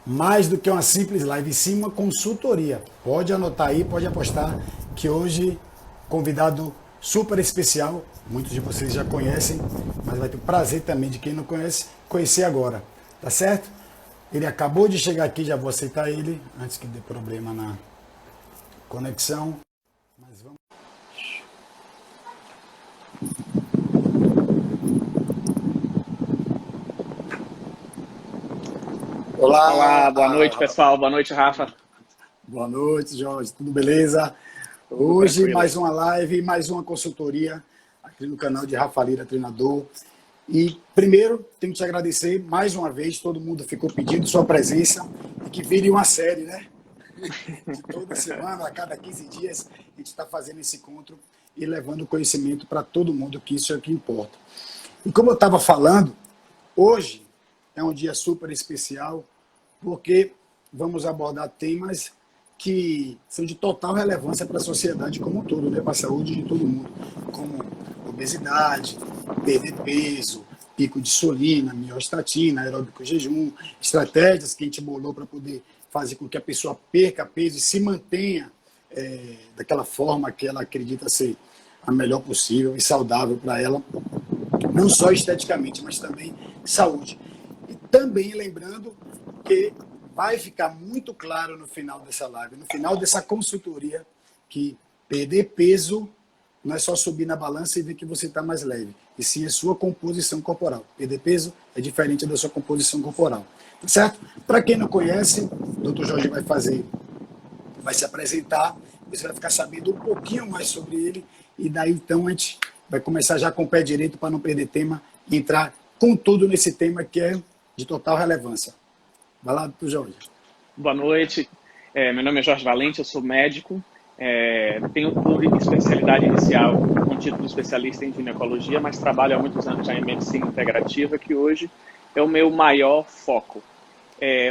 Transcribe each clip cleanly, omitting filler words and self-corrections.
Mais do que uma simples live, sim uma consultoria. Pode anotar aí, pode apostar que hoje convidado super especial, muitos de vocês já conhecem, mas vai ter o prazer também de quem não conhece, conhecer agora, tá certo? Ele acabou de chegar aqui, já vou aceitar ele, antes que dê problema na conexão. Mas vamos. Olá, boa noite, Olá, pessoal. Boa noite, Rafa. boa noite, Jorge, tudo beleza? Tudo Hoje tranquilo. mais uma live, mais uma consultoria aqui no canal de Rafa Lira Treinador. E primeiro, tenho que te agradecer mais uma vez, todo mundo ficou pedindo sua presença e que vire uma série, né? De toda semana, a cada 15 dias, a gente está fazendo esse encontro e levando conhecimento para todo mundo, que isso é o que importa. E como eu estava falando, hoje é um dia super especial, porque vamos abordar temas que são de total relevância para a sociedade como um todo, né? Para a saúde de todo mundo, como obesidade, perder peso, pico de insulina, miostatina, aeróbico jejum, estratégias que a gente bolou para poder fazer com que a pessoa perca peso e se mantenha daquela forma que ela acredita ser a melhor possível e saudável para ela, não só esteticamente, mas também saúde. E também lembrando que vai ficar muito claro no final dessa live, no final dessa consultoria, que perder peso não é só subir na balança e ver que você está mais leve, e sim a sua composição corporal. Perder peso é diferente da sua composição corporal. Tá certo? Para quem não conhece, o Dr. Jorge vai se apresentar, você vai ficar sabendo um pouquinho mais sobre ele, e daí então a gente vai começar já com o pé direito para não perder tema e entrar com tudo nesse tema que é de total relevância. Vai lá, doutor Jorge. Boa noite. Meu nome é Jorge Valente, eu sou médico. Tenho por especialidade inicial um título de especialista em ginecologia, mas trabalho há muitos anos já em medicina integrativa, que hoje é o meu maior foco.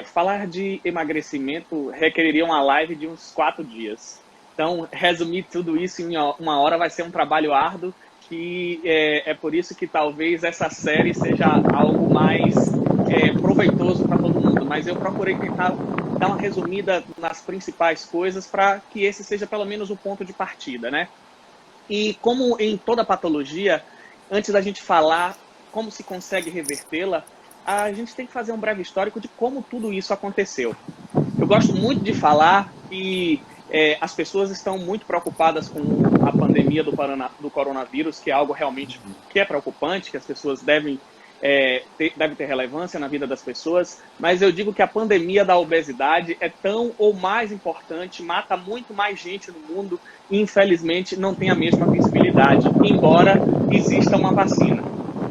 Falar de emagrecimento requeriria uma live de uns 4 dias. Então, resumir tudo isso em uma hora vai ser um trabalho árduo, que é por isso que talvez essa série seja algo mais proveitoso para todo mundo. Mas eu procurei tentar dar uma resumida nas principais coisas para que esse seja pelo menos o ponto de partida, né? E como em toda patologia, antes da gente falar como se consegue revertê-la, a gente tem que fazer um breve histórico de como tudo isso aconteceu. Eu gosto muito de falar que as pessoas estão muito preocupadas com a pandemia do coronavírus, que é algo realmente que é preocupante, que as pessoas devem ter relevância na vida das pessoas, mas eu digo que a pandemia da obesidade é tão ou mais importante, mata muito mais gente no mundo e infelizmente não tem a mesma visibilidade, embora exista uma vacina.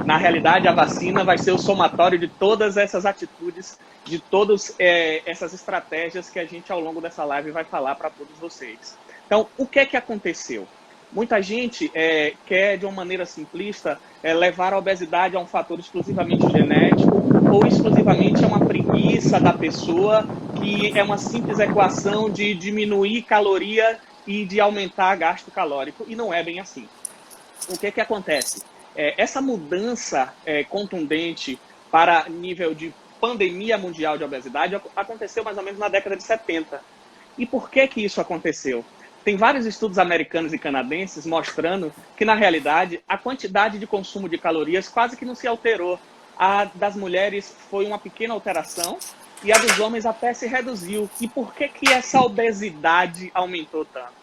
Na realidade, a vacina vai ser o somatório de todas essas atitudes, de todas essas estratégias que a gente, ao longo dessa live, vai falar para todos vocês. Então, o que é que aconteceu? Muita gente quer, de uma maneira simplista, levar a obesidade a um fator exclusivamente genético ou exclusivamente a uma preguiça da pessoa, que é uma simples equação de diminuir caloria e de aumentar gasto calórico. E não é bem assim. O que é que acontece? Essa mudança contundente para nível de pandemia mundial de obesidade aconteceu mais ou menos na década de 70. E por que que isso aconteceu? Tem vários estudos americanos e canadenses mostrando que, na realidade, a quantidade de consumo de calorias quase que não se alterou. A das mulheres foi uma pequena alteração e a dos homens até se reduziu. E por que que essa obesidade aumentou tanto?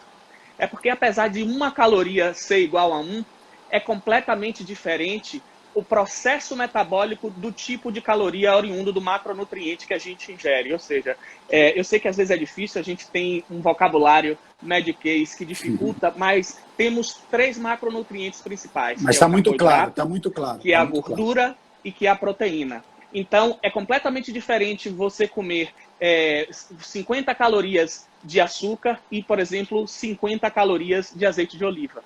É porque, apesar de uma caloria ser igual a 1, é completamente diferente o processo metabólico do tipo de caloria oriundo do macronutriente que a gente ingere. Ou seja, eu sei que às vezes é difícil, a gente tem um vocabulário mediquês que dificulta, mas temos 3 macronutrientes principais, Mas que é o está muito claro, carboidrato, está muito claro, que é está a muito claro. gordura e que é a proteína. Então, é completamente diferente você comer 50 calorias de açúcar e, por exemplo, 50 calorias de azeite de oliva.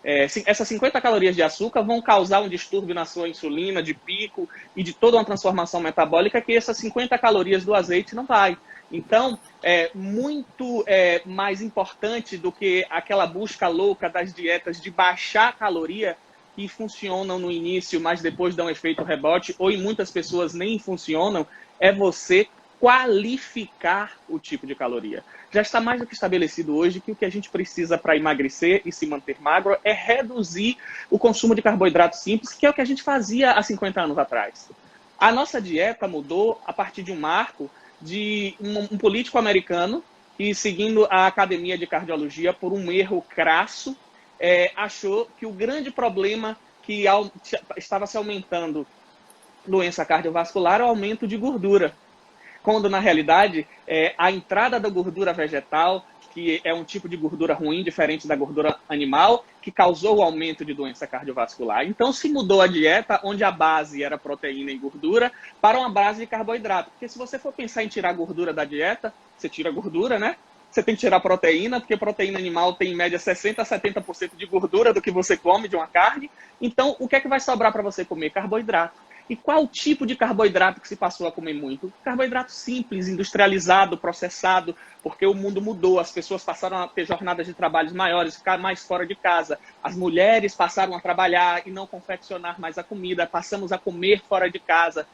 Essas 50 calorias de açúcar vão causar um distúrbio na sua insulina, de pico e de toda uma transformação metabólica que essas 50 calorias do azeite não vai. Então, é muito mais importante do que aquela busca louca das dietas de baixar a caloria, que funcionam no início, mas depois dão efeito rebote, ou em muitas pessoas nem funcionam, é você qualificar o tipo de caloria. Já está mais do que estabelecido hoje que o que a gente precisa para emagrecer e se manter magro é reduzir o consumo de carboidrato simples, que é o que a gente fazia há 50 anos atrás. A nossa dieta mudou a partir de um marco de um político americano que, seguindo a Academia de Cardiologia por um erro crasso, achou que o grande problema que estava se aumentando doença cardiovascular é o aumento de gordura. Quando, na realidade, a entrada da gordura vegetal, que é um tipo de gordura ruim, diferente da gordura animal, que causou o aumento de doença cardiovascular. Então, se mudou a dieta, onde a base era proteína e gordura, para uma base de carboidrato. Porque se você for pensar em tirar a gordura da dieta, você tira a gordura, né? Você tem que tirar proteína, porque proteína animal tem em média 60% a 70% de gordura do que você come de uma carne. Então, o que é que vai sobrar para você comer? Carboidrato. E qual tipo de carboidrato que se passou a comer muito? Carboidrato simples, industrializado, processado, porque o mundo mudou, as pessoas passaram a ter jornadas de trabalhos maiores, ficar mais fora de casa. As mulheres passaram a trabalhar e não confeccionar mais a comida, passamos a comer fora de casa,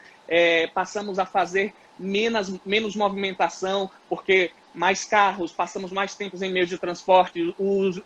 passamos a fazer menos movimentação, porque mais carros, passamos mais tempos em meios de transporte,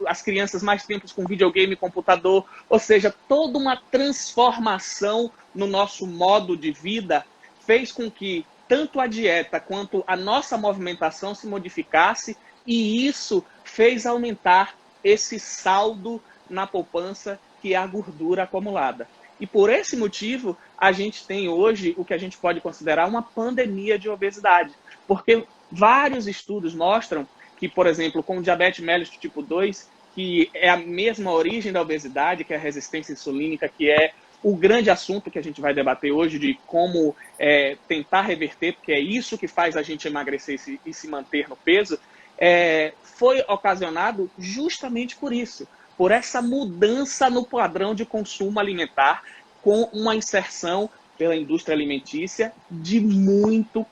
as crianças mais tempos com videogame e computador, ou seja, toda uma transformação no nosso modo de vida fez com que tanto a dieta quanto a nossa movimentação se modificasse, e isso fez aumentar esse saldo na poupança, que é a gordura acumulada. E por esse motivo, a gente tem hoje o que a gente pode considerar uma pandemia de obesidade. Porque vários estudos mostram que, por exemplo, com o diabetes mellitus tipo 2, que é a mesma origem da obesidade, que é a resistência insulínica, que é o grande assunto que a gente vai debater hoje, de como tentar reverter, porque é isso que faz a gente emagrecer e se manter no peso, foi ocasionado justamente por isso, por essa mudança no padrão de consumo alimentar, com uma inserção pela indústria alimentícia de muito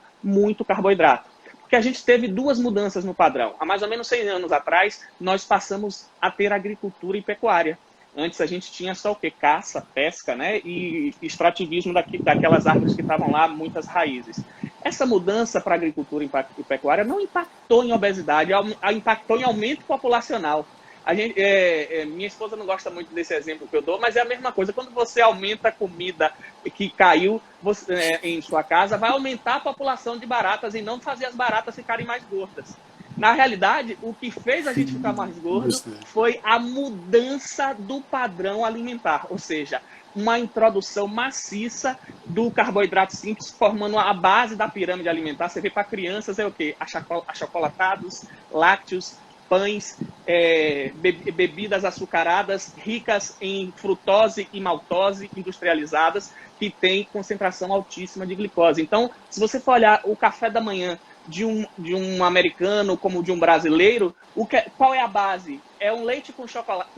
carboidrato. Porque a gente teve duas mudanças no padrão. Há mais ou menos 100 anos atrás, nós passamos a ter agricultura e pecuária. Antes a gente tinha só o quê? Caça, pesca, né? E extrativismo daquelas árvores que estavam lá, muitas raízes. Essa mudança para a agricultura e pecuária não impactou em obesidade, impactou em aumento populacional. Minha esposa não gosta muito desse exemplo que eu dou, mas é a mesma coisa. Quando você aumenta a comida que caiu em sua casa, vai aumentar a população de baratas e não fazer as baratas ficarem mais gordas. Na realidade, o que fez a gente ficar mais gordo foi a mudança do padrão alimentar, ou seja, uma introdução maciça do carboidrato simples, formando a base da pirâmide alimentar. Você vê para crianças é o quê? Achocolatados, lácteos, pães, bebidas açucaradas, ricas em frutose e maltose industrializadas, que tem concentração altíssima de glicose. Então, se você for olhar o café da manhã de um americano como de um brasileiro, qual é a base? É um leite com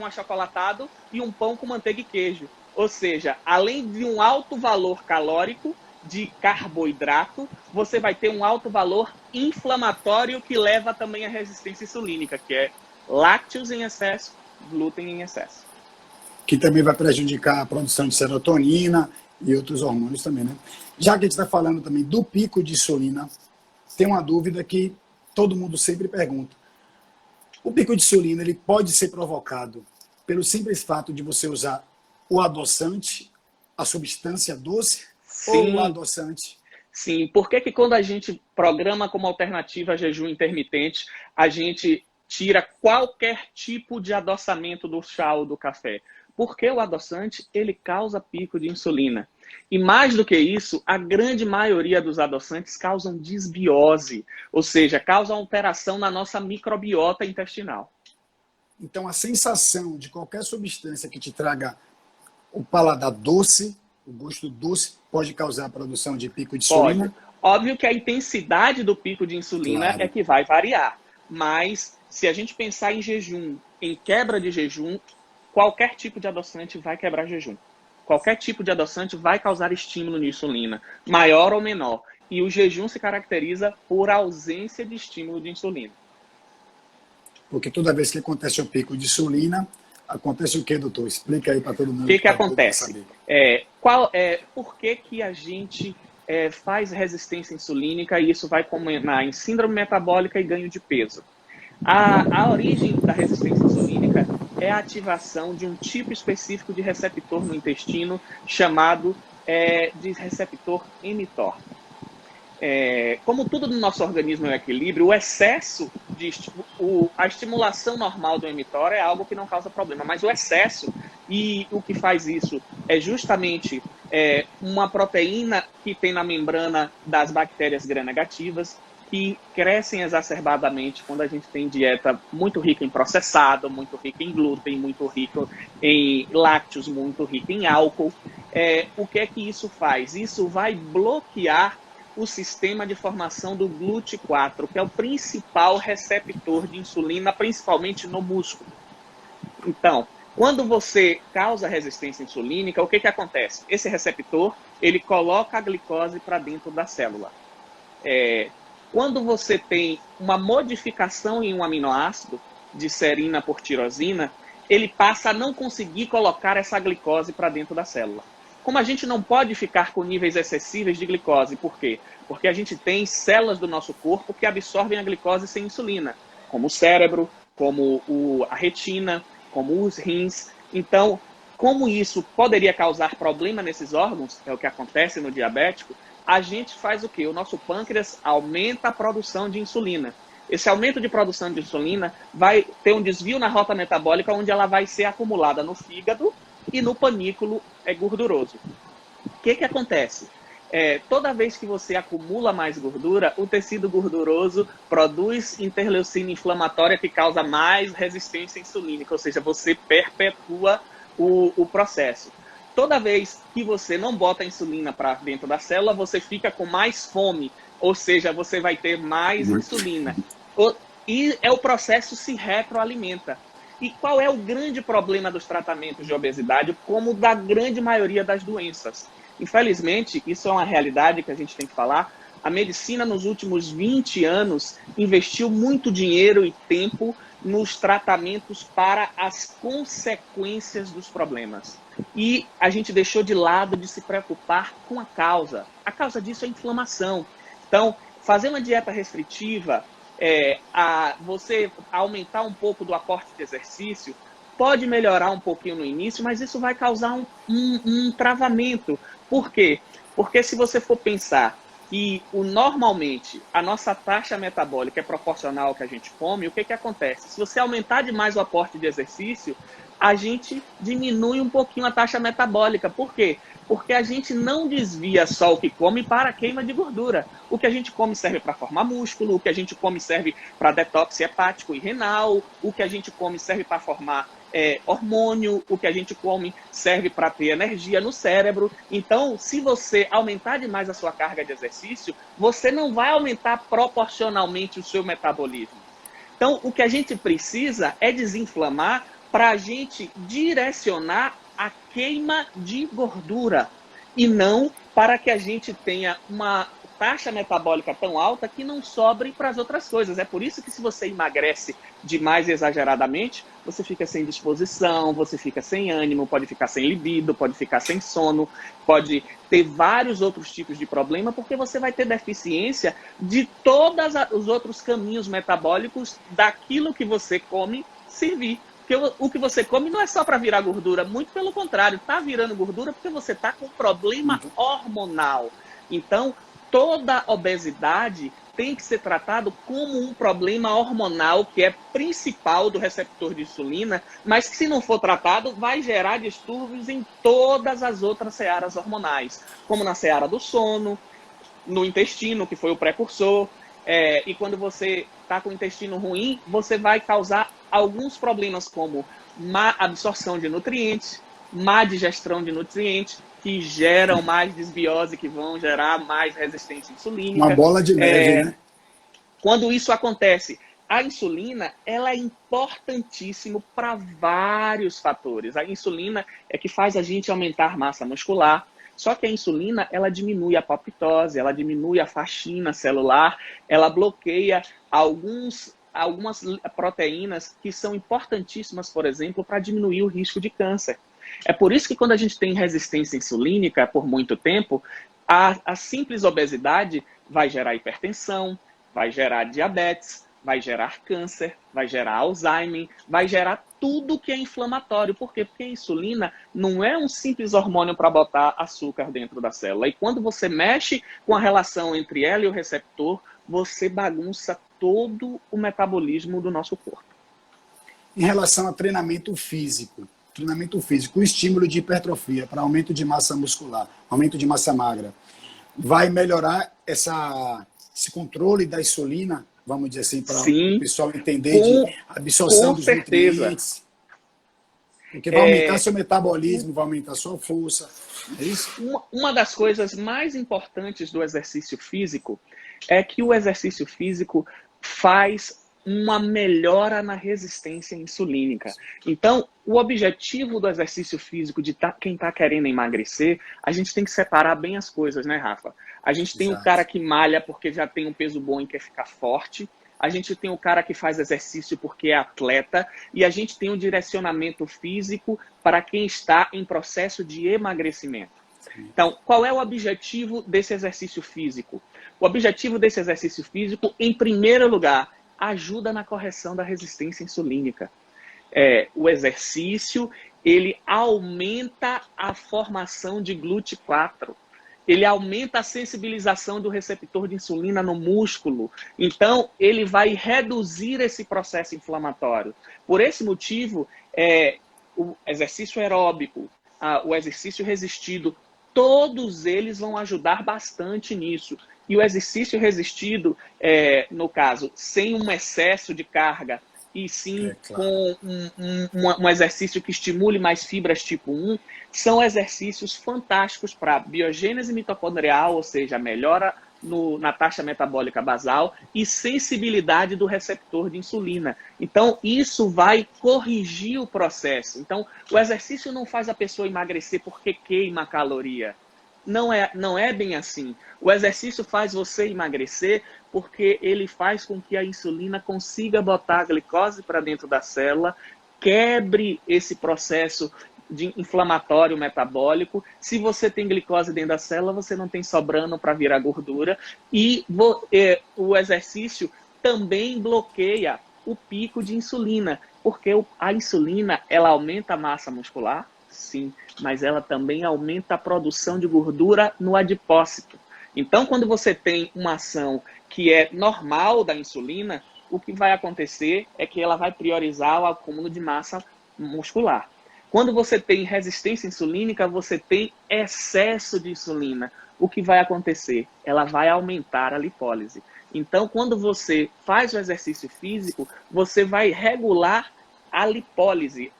achocolatado e um pão com manteiga e queijo. Ou seja, além de um alto valor calórico de carboidrato, você vai ter um alto valor inflamatório que leva também à resistência insulínica, que é lácteos em excesso, glúten em excesso. Que também vai prejudicar a produção de serotonina e outros hormônios também, né? Já que a gente está falando também do pico de insulina, tem uma dúvida que todo mundo sempre pergunta. O pico de insulina ele pode ser provocado pelo simples fato de você usar o adoçante, a substância doce, ou o adoçante? Sim, por que quando a gente programa como alternativa a jejum intermitente, a gente tira qualquer tipo de adoçamento do chá ou do café? Porque o adoçante, ele causa pico de insulina. E mais do que isso, a grande maioria dos adoçantes causam disbiose, ou seja, causam alteração na nossa microbiota intestinal. Então, a sensação de qualquer substância que te traga o paladar doce, o gosto doce, pode causar a produção de pico de insulina? Pode. Óbvio que a intensidade do pico de insulina é que vai variar. Mas, se a gente pensar em jejum, em quebra de jejum, qualquer tipo de adoçante vai quebrar jejum. Qualquer tipo de adoçante vai causar estímulo de insulina, maior ou menor. E o jejum se caracteriza por ausência de estímulo de insulina. Porque toda vez que acontece o pico de insulina, acontece o quê, doutor? Explica aí para todo mundo. O que acontece? Por que a gente faz resistência insulínica e isso vai culminar em síndrome metabólica e ganho de peso. A origem da resistência insulínica é a ativação de um tipo específico de receptor no intestino chamado de receptor mTOR. Como tudo no nosso organismo é um equilíbrio, o excesso a estimulação normal do mTOR é algo que não causa problema, mas o excesso, e o que faz isso é justamente uma proteína que tem na membrana das bactérias gram-negativas, que crescem exacerbadamente quando a gente tem dieta muito rica em processado, muito rica em glúten, muito rica em lácteos, muito rica em álcool. O que é que isso faz? Isso vai bloquear o sistema de formação do GLUT4, que é o principal receptor de insulina, principalmente no músculo. Então, quando você causa resistência insulínica, o que que acontece? Esse receptor, ele coloca a glicose para dentro da célula. Quando você tem uma modificação em um aminoácido, de serina por tirosina, ele passa a não conseguir colocar essa glicose para dentro da célula. Como a gente não pode ficar com níveis excessivos de glicose, por quê? Porque a gente tem células do nosso corpo que absorvem a glicose sem insulina, como o cérebro, como a retina, como os rins. Então, como isso poderia causar problema nesses órgãos, é o que acontece no diabético, a gente faz o quê? O nosso pâncreas aumenta a produção de insulina. Esse aumento de produção de insulina vai ter um desvio na rota metabólica, onde ela vai ser acumulada no fígado e no panículo gorduroso. O que que acontece? Toda vez que você acumula mais gordura, o tecido gorduroso produz interleucina inflamatória que causa mais resistência insulínica, ou seja, você perpetua o processo. Toda vez que você não bota a insulina para dentro da célula, você fica com mais fome, ou seja, você vai ter mais insulina. E o processo se retroalimenta. E qual é o grande problema dos tratamentos de obesidade, como da grande maioria das doenças? Infelizmente, isso é uma realidade que a gente tem que falar. A medicina, nos últimos 20 anos, investiu muito dinheiro e tempo nos tratamentos para as consequências dos problemas. E a gente deixou de lado de se preocupar com a causa. A causa disso é a inflamação. Então, fazer uma dieta restritiva, você aumentar um pouco do aporte de exercício, pode melhorar um pouquinho no início, mas isso vai causar um travamento. Por quê? Porque se você for pensar que normalmente a nossa taxa metabólica é proporcional ao que a gente come, o que que acontece? Se você aumentar demais o aporte de exercício, a gente diminui um pouquinho a taxa metabólica. Por quê? Porque a gente não desvia só o que come para a queima de gordura. O que a gente come serve para formar músculo, o que a gente come serve para detox hepático e renal, o que a gente come serve para formar hormônio, o que a gente come serve para ter energia no cérebro. Então, se você aumentar demais a sua carga de exercício, você não vai aumentar proporcionalmente o seu metabolismo. Então, o que a gente precisa é desinflamar para a gente direcionar a queima de gordura e não para que a gente tenha uma taxa metabólica tão alta que não sobre para as outras coisas. É por isso que se você emagrece demais exageradamente, você fica sem disposição, você fica sem ânimo, pode ficar sem libido, pode ficar sem sono, pode ter vários outros tipos de problema, porque você vai ter deficiência de todos os outros caminhos metabólicos daquilo que você come servir. Porque o que você come não é só para virar gordura, muito pelo contrário, está virando gordura porque você está com problema hormonal. Então, toda obesidade tem que ser tratado como um problema hormonal, que é principal do receptor de insulina, mas que se não for tratado, vai gerar distúrbios em todas as outras searas hormonais, como na seara do sono, no intestino, que foi o precursor, e quando você está com o intestino ruim, você vai causar alguns problemas como má absorção de nutrientes, má digestão de nutrientes, que geram mais desbiose, que vão gerar mais resistência insulínica. Uma bola de neve, né? Quando isso acontece, a insulina ela é importantíssima para vários fatores. A insulina é que faz a gente aumentar massa muscular. Só que a insulina, ela diminui a apoptose, ela diminui a faxina celular, ela bloqueia algumas proteínas que são importantíssimas, por exemplo, para diminuir o risco de câncer. É por isso que quando a gente tem resistência insulínica por muito tempo, A simples obesidade vai gerar hipertensão, vai gerar diabetes, vai gerar câncer, vai gerar Alzheimer, vai gerar tudo que é inflamatório. Por quê? Porque a insulina não é um simples hormônio para botar açúcar dentro da célula. E quando você mexe com a relação entre ela e o receptor, você bagunça todo o metabolismo do nosso corpo. Em relação a treinamento físico, o estímulo de hipertrofia para aumento de massa muscular, aumento de massa magra, vai melhorar esse controle da insulina, vamos dizer assim, para o pessoal entender de absorção dos nutrientes. Porque vai aumentar seu metabolismo, vai aumentar sua força. É isso? Uma das coisas mais importantes do exercício físico é que o exercício físico faz uma melhora na resistência insulínica. Então, o objetivo do exercício físico de quem está querendo emagrecer, a gente tem que separar bem as coisas, né, Rafa? A gente tem o cara que malha porque já tem um peso bom e quer ficar forte. A gente tem o cara que faz exercício porque é atleta. E a gente tem um direcionamento físico para quem está em processo de emagrecimento. Então, qual é o objetivo desse exercício físico? O objetivo desse exercício físico, em primeiro lugar, ajuda na correção da resistência insulínica. O exercício, ele aumenta a formação de GLUT4. Ele aumenta a sensibilização do receptor de insulina no músculo. Então, ele vai reduzir esse processo inflamatório. Por esse motivo, o exercício aeróbico, o exercício resistido, todos eles vão ajudar bastante nisso. E o exercício resistido, no caso, sem um excesso de carga, e sim com um exercício que estimule mais fibras tipo 1, são exercícios fantásticos para biogênese mitocondrial, ou seja, melhora na taxa metabólica basal e sensibilidade do receptor de insulina. Então, isso vai corrigir o processo. Então, o exercício não faz a pessoa emagrecer porque queima caloria. Não é bem assim. O exercício faz você emagrecer porque ele faz com que a insulina consiga botar a glicose para dentro da célula, quebre esse processo de inflamatório metabólico. Se você tem glicose dentro da célula, você não tem sobrando para virar gordura. E o exercício também bloqueia o pico de insulina, porque a insulina, ela aumenta a massa muscular, sim, mas ela também aumenta a produção de gordura no adipócito. Então, quando você tem uma ação que é normal da insulina, o que vai acontecer é que ela vai priorizar o acúmulo de massa muscular. Quando você tem resistência insulínica, você tem excesso de insulina. O que vai acontecer? Ela vai aumentar a lipólise. Então, quando você faz o exercício físico, você vai regular a lipólise,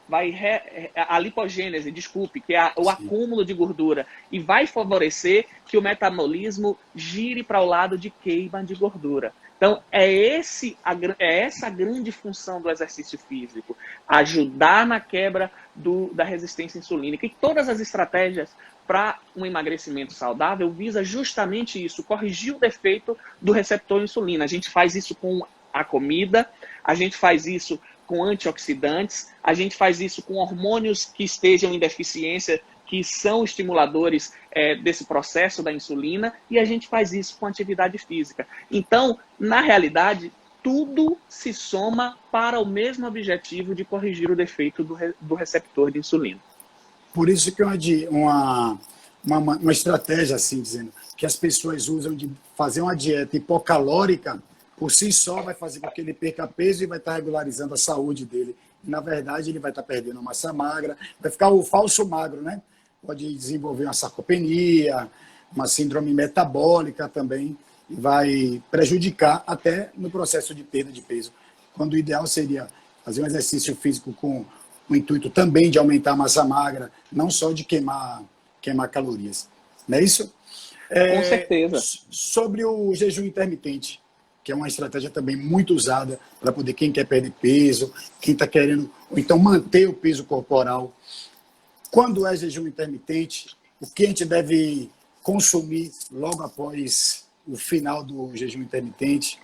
a lipogênese, desculpe, que é o acúmulo de gordura, e vai favorecer que o metabolismo gire para o lado de queima de gordura. Então, é essa a grande função do exercício físico, ajudar na quebra da resistência insulínica. E todas as estratégias para um emagrecimento saudável visa justamente isso, corrigir o defeito do receptor insulina. A gente faz isso com a comida, a gente faz isso com antioxidantes, a gente faz isso com hormônios que estejam em deficiência, que são estimuladores desse processo da insulina, e a gente faz isso com atividade física. Então, na realidade, tudo se soma para o mesmo objetivo de corrigir o defeito do receptor de insulina. Por isso que uma estratégia, assim dizendo, que as pessoas usam de fazer uma dieta hipocalórica, por si só vai fazer com que ele perca peso e vai estar regularizando a saúde dele. E, na verdade, ele vai estar perdendo massa magra, vai ficar o falso magro, né? Pode desenvolver uma sarcopenia, uma síndrome metabólica também, e vai prejudicar até no processo de perda de peso. Quando o ideal seria fazer um exercício físico com o intuito também de aumentar a massa magra, não só de queimar calorias. Não é isso? Com certeza. Sobre o jejum intermitente, que é uma estratégia também muito usada para poder quem quer perder peso, quem está querendo, ou então manter o peso corporal. Quando é jejum intermitente, o que a gente deve consumir logo após o final do jejum intermitente?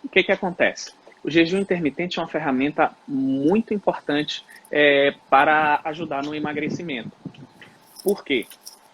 O que acontece? O jejum intermitente é uma ferramenta muito importante para ajudar no emagrecimento. Por quê?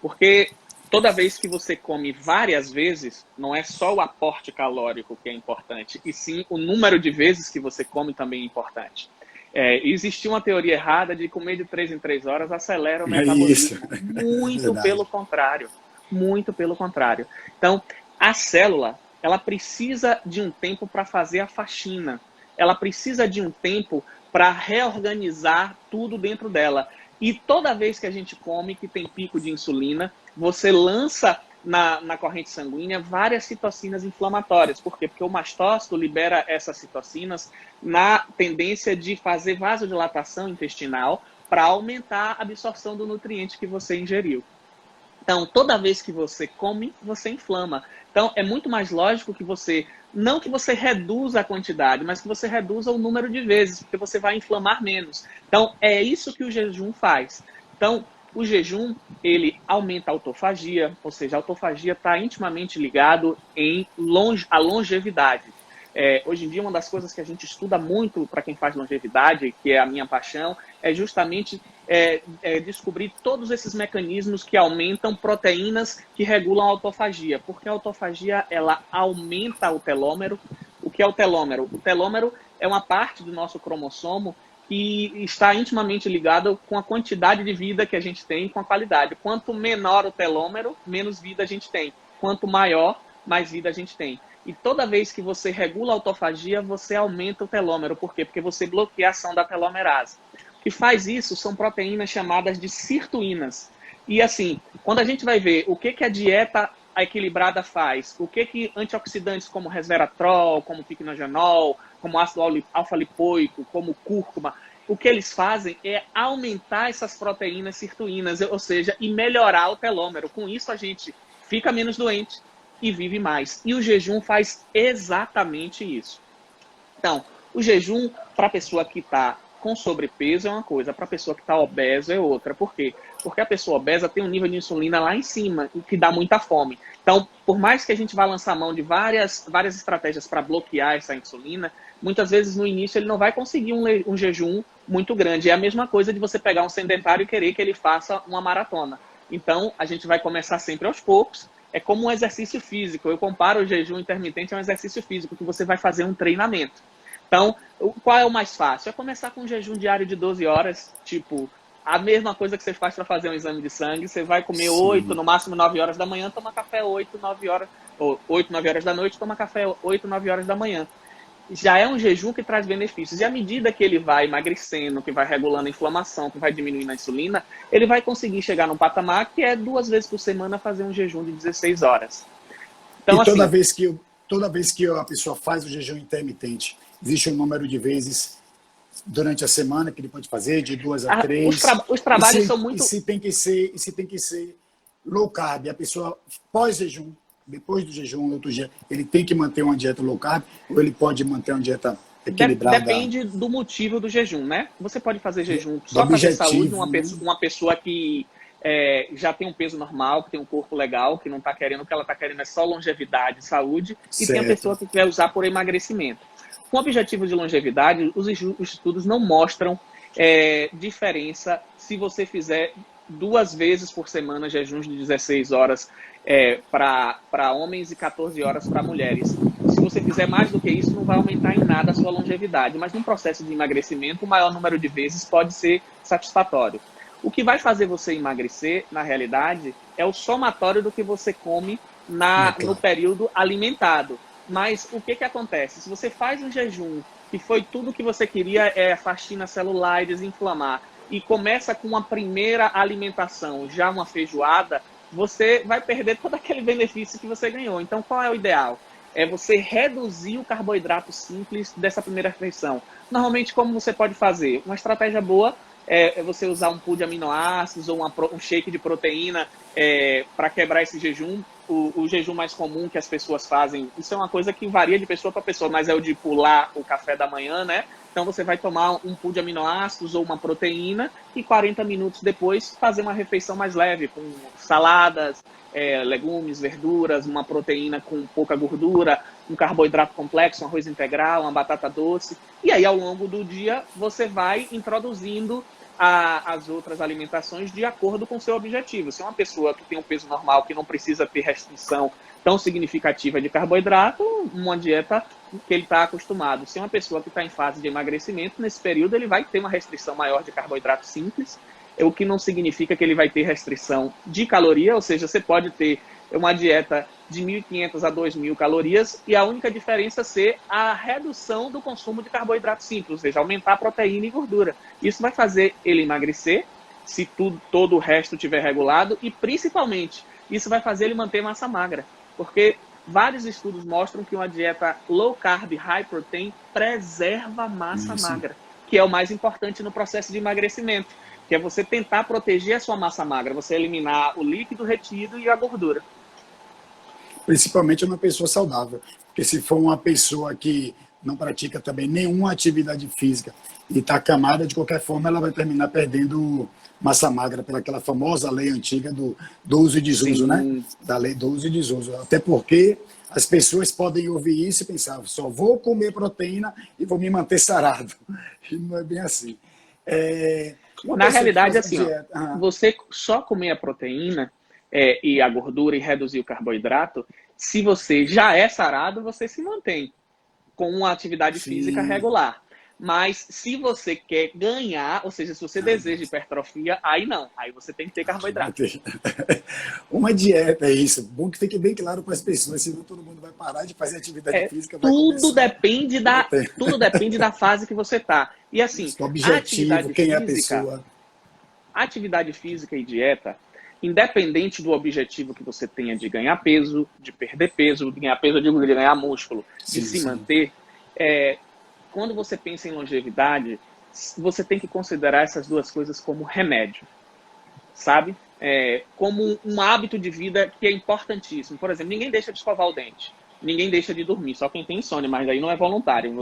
Porque toda vez que você come várias vezes, não é só o aporte calórico que é importante, e sim o número de vezes que você come também é importante. Existia uma teoria errada de comer de 3 em 3 horas acelera o É isso. metabolismo. Muito pelo Verdade. contrário. Muito pelo contrário. Então, a célula, ela precisa de um tempo para fazer a faxina. Ela precisa de um tempo para reorganizar tudo dentro dela. E toda vez que a gente come, que tem pico de insulina, você lança na corrente sanguínea várias citocinas inflamatórias. Por quê? Porque o mastócito libera essas citocinas na tendência de fazer vasodilatação intestinal para aumentar a absorção do nutriente que você ingeriu. Então, toda vez que você come, você inflama. Então, é muito mais lógico que você, não que você reduza a quantidade, mas que você reduza o número de vezes, porque você vai inflamar menos. Então, é isso que o jejum faz. Então, o jejum, ele aumenta a autofagia, ou seja, a autofagia está intimamente ligado à longevidade. Hoje em dia, uma das coisas que a gente estuda muito para quem faz longevidade, que é a minha paixão, é justamente descobrir todos esses mecanismos que aumentam proteínas que regulam a autofagia. Porque a autofagia, ela aumenta o telômero. O que é o telômero? O telômero é uma parte do nosso cromossomo que está intimamente ligado com a quantidade de vida que a gente tem, com a qualidade. Quanto menor o telômero, menos vida a gente tem. Quanto maior, mais vida a gente tem. E toda vez que você regula a autofagia, você aumenta o telômero. Por quê? Porque você bloqueia a ação da telomerase. O que faz isso são proteínas chamadas de sirtuínas. E assim, quando a gente vai ver o que a dieta equilibrada faz, o que antioxidantes como resveratrol, como picnogenol, como ácido alfa-lipoico, como cúrcuma, o que eles fazem é aumentar essas proteínas sirtuínas, ou seja, e melhorar o telômero. Com isso a gente fica menos doente e vive mais. E o jejum faz exatamente isso. Então, o jejum para a pessoa que está com sobrepeso é uma coisa, para a pessoa que está obesa é outra. Por quê? Porque a pessoa obesa tem um nível de insulina lá em cima, o que dá muita fome. Então, por mais que a gente vá lançar mão de várias estratégias para bloquear essa insulina, muitas vezes no início ele não vai conseguir um jejum muito grande. É a mesma coisa de você pegar um sedentário e querer que ele faça uma maratona. Então, a gente vai começar sempre aos poucos. É como um exercício físico. Eu comparo o jejum intermitente a um exercício físico, que você vai fazer um treinamento. Então, qual é o mais fácil? É começar com um jejum diário de 12 horas, tipo, a mesma coisa que você faz para fazer um exame de sangue. Você vai comer 8, no máximo 9 horas da manhã, toma café 8, 9 horas, ou 8, 9 horas da noite, toma café 8, 9 horas da manhã. Já é um jejum que traz benefícios. E à medida que ele vai emagrecendo, que vai regulando a inflamação, que vai diminuindo a insulina, ele vai conseguir chegar num patamar que é 2 vezes por semana fazer um jejum de 16 horas. Então, E toda assim, vez que a pessoa faz o jejum intermitente, existe um número de vezes durante a semana que ele pode fazer, de 2 a 3. os trabalhos são muito... E se tem que ser low carb, a pessoa pós-jejum, depois do jejum, no outro dia, ele tem que manter uma dieta low carb ou ele pode manter uma dieta equilibrada? Depende do motivo do jejum, né? Você pode fazer jejum Do só para ter saúde, objetivo, né? uma pessoa que já tem um peso normal, que tem um corpo legal, que não está querendo, o que ela está querendo é só longevidade, saúde, e tem a pessoa que quer usar por emagrecimento. Com objetivo de longevidade, os estudos não mostram diferença se você fizer 2 vezes por semana jejuns de 16 horas para homens e 14 horas para mulheres. Se você fizer mais do que isso, não vai aumentar em nada a sua longevidade. Mas num processo de emagrecimento, o maior número de vezes pode ser satisfatório. O que vai fazer você emagrecer, na realidade, é o somatório do que você come no período alimentado. Mas o que acontece? Se você faz um jejum, que foi tudo que você queria, faxina celular e desinflamar, e começa com uma primeira alimentação, já uma feijoada, você vai perder todo aquele benefício que você ganhou. Então, qual é o ideal? É você reduzir o carboidrato simples dessa primeira refeição. Normalmente, como você pode fazer? Uma estratégia boa é você usar um pool de aminoácidos ou um shake de proteína para quebrar esse jejum. O jejum mais comum que as pessoas fazem, isso é uma coisa que varia de pessoa para pessoa, mas é o de pular o café da manhã, né? Então você vai tomar um pool de aminoácidos ou uma proteína e 40 minutos depois fazer uma refeição mais leve, com saladas, legumes, verduras, uma proteína com pouca gordura, um carboidrato complexo, um arroz integral, uma batata doce. E aí ao longo do dia você vai introduzindo as outras alimentações de acordo com o seu objetivo. Se é uma pessoa que tem um peso normal, que não precisa ter restrição tão significativa de carboidrato, uma dieta que ele está acostumado. Se é uma pessoa que está em fase de emagrecimento, nesse período ele vai ter uma restrição maior de carboidrato simples, o que não significa que ele vai ter restrição de caloria, ou seja, você pode ter uma dieta de 1.500 a 2.000 calorias e a única diferença ser a redução do consumo de carboidrato simples, ou seja, aumentar a proteína e gordura. Isso vai fazer ele emagrecer, se todo o resto estiver regulado, e principalmente, isso vai fazer ele manter massa magra, porque vários estudos mostram que uma dieta low carb, high protein preserva a massa magra, que é o mais importante no processo de emagrecimento, que é você tentar proteger a sua massa magra, você eliminar o líquido retido e a gordura. Principalmente uma pessoa saudável, porque se for uma pessoa que não pratica também nenhuma atividade física e está acamada, de qualquer forma ela vai terminar perdendo massa magra pelaquela famosa lei antiga do uso e desuso, né? Da lei do uso e desuso. Até porque as pessoas podem ouvir isso e pensar, só vou comer proteína e vou me manter sarado. E não é bem assim. Na realidade, assim, você só comer a proteína e a gordura e reduzir o carboidrato, se você já é sarado, você se mantém com uma atividade física regular. Mas se você quer ganhar, ou seja, se você deseja hipertrofia, aí não. Aí você tem que ter carboidrato. Uma dieta, é isso. Bom que fique bem claro para as pessoas, senão todo mundo vai parar de fazer atividade física. Tudo depende da fase que você está. E assim, objetivo, quem é a pessoa. Atividade física e dieta, independente do objetivo que você tenha de ganhar peso, de perder peso, de ganhar peso, eu digo de ganhar músculo, de se manter, quando você pensa em longevidade, você tem que considerar essas duas coisas como remédio, sabe? Como um hábito de vida que é importantíssimo. Por exemplo, ninguém deixa de escovar o dente, ninguém deixa de dormir, só quem tem insônia, mas aí não é voluntário.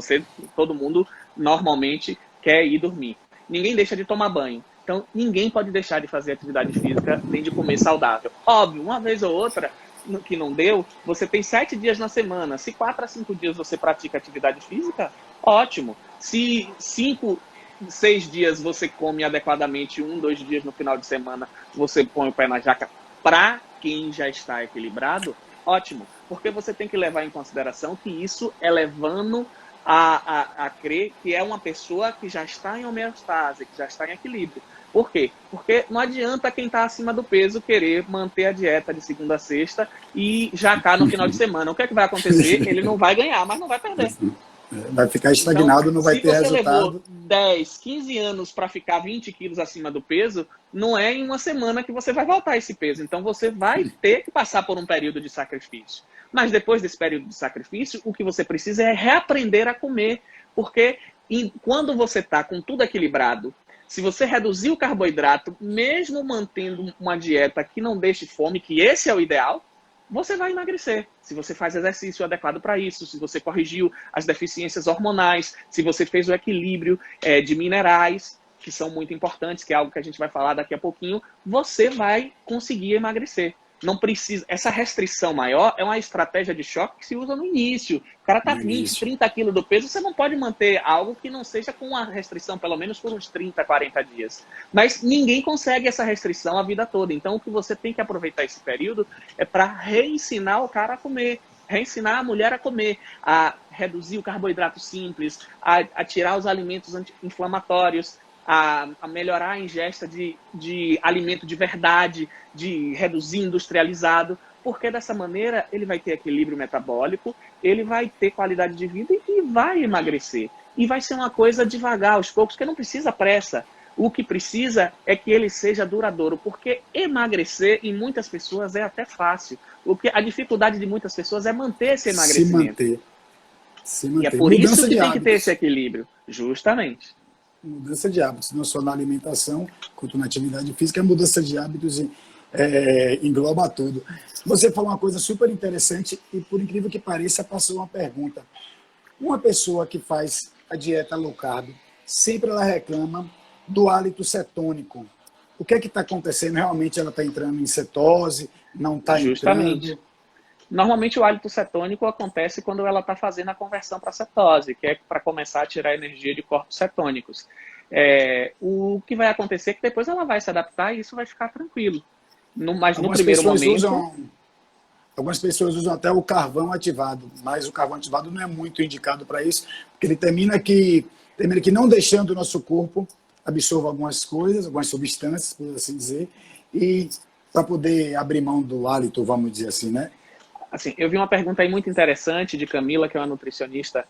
Todo mundo normalmente quer ir dormir. Ninguém deixa de tomar banho. Então, ninguém pode deixar de fazer atividade física nem de comer saudável. Óbvio, uma vez ou outra, que não deu, você tem 7 dias na semana. Se 4 a 5 dias você pratica atividade física, ótimo. Se 5, 6 dias você come adequadamente, 1, 2 dias no final de semana você põe o pé na jaca para quem já está equilibrado, ótimo. Porque você tem que levar em consideração que isso é levando a crer que é uma pessoa que já está em homeostase, que já está em equilíbrio. Por quê? Porque não adianta quem está acima do peso querer manter a dieta de segunda a sexta e jacar no final de semana. O que é que vai acontecer? Ele não vai ganhar, mas não vai perder. Vai ficar estagnado, então, não vai ter resultado. Se você levou 10, 15 anos para ficar 20 quilos acima do peso, não é em uma semana que você vai voltar a esse peso. Então você vai ter que passar por um período de sacrifício. Mas depois desse período de sacrifício, o que você precisa é reaprender a comer. Porque quando você está com tudo equilibrado, se você reduzir o carboidrato, mesmo mantendo uma dieta que não deixe fome, que esse é o ideal, você vai emagrecer. Se você faz exercício adequado para isso, se você corrigiu as deficiências hormonais, se você fez o equilíbrio de minerais, que são muito importantes, que é algo que a gente vai falar daqui a pouquinho, você vai conseguir emagrecer. Não precisa. Essa restrição maior é uma estratégia de choque que se usa no início. O cara está 20, 30 quilos do peso, você não pode manter algo que não seja com uma restrição, pelo menos por uns 30, 40 dias. Mas ninguém consegue essa restrição a vida toda. Então, o que você tem que aproveitar esse período é para reensinar o cara a comer, reensinar a mulher a comer, a reduzir o carboidrato simples, a tirar os alimentos anti-inflamatórios, a melhorar a ingesta de alimento de verdade, de reduzir industrializado, porque dessa maneira ele vai ter equilíbrio metabólico, ele vai ter qualidade de vida e vai emagrecer. E vai ser uma coisa devagar, aos poucos, que não precisa pressa. O que precisa é que ele seja duradouro, porque emagrecer em muitas pessoas é até fácil. A dificuldade de muitas pessoas é manter esse emagrecimento. Se manter. E é por isso que tem que ter esse equilíbrio, justamente. Mudança de hábitos, não só na alimentação, quanto na atividade física, a mudança de hábitos engloba tudo. Você falou uma coisa super interessante e, por incrível que pareça, passou uma pergunta. Uma pessoa que faz a dieta low carb, sempre ela reclama do hálito cetônico. O que é que está acontecendo? Realmente ela está entrando em cetose? Não está entrando? Justamente. Normalmente o hálito cetônico acontece quando ela está fazendo a conversão para cetose, que é para começar a tirar energia de corpos cetônicos. o que vai acontecer é que depois ela vai se adaptar e isso vai ficar tranquilo. Mas no Algumas primeiro pessoas momento... algumas pessoas usam até o carvão ativado, mas o carvão ativado não é muito indicado para isso, porque ele termina que não deixando o nosso corpo absorver algumas coisas, algumas substâncias, por assim dizer, e para poder abrir mão do hálito, vamos dizer assim, né? Assim, eu vi uma pergunta aí muito interessante de Camila, que é uma nutricionista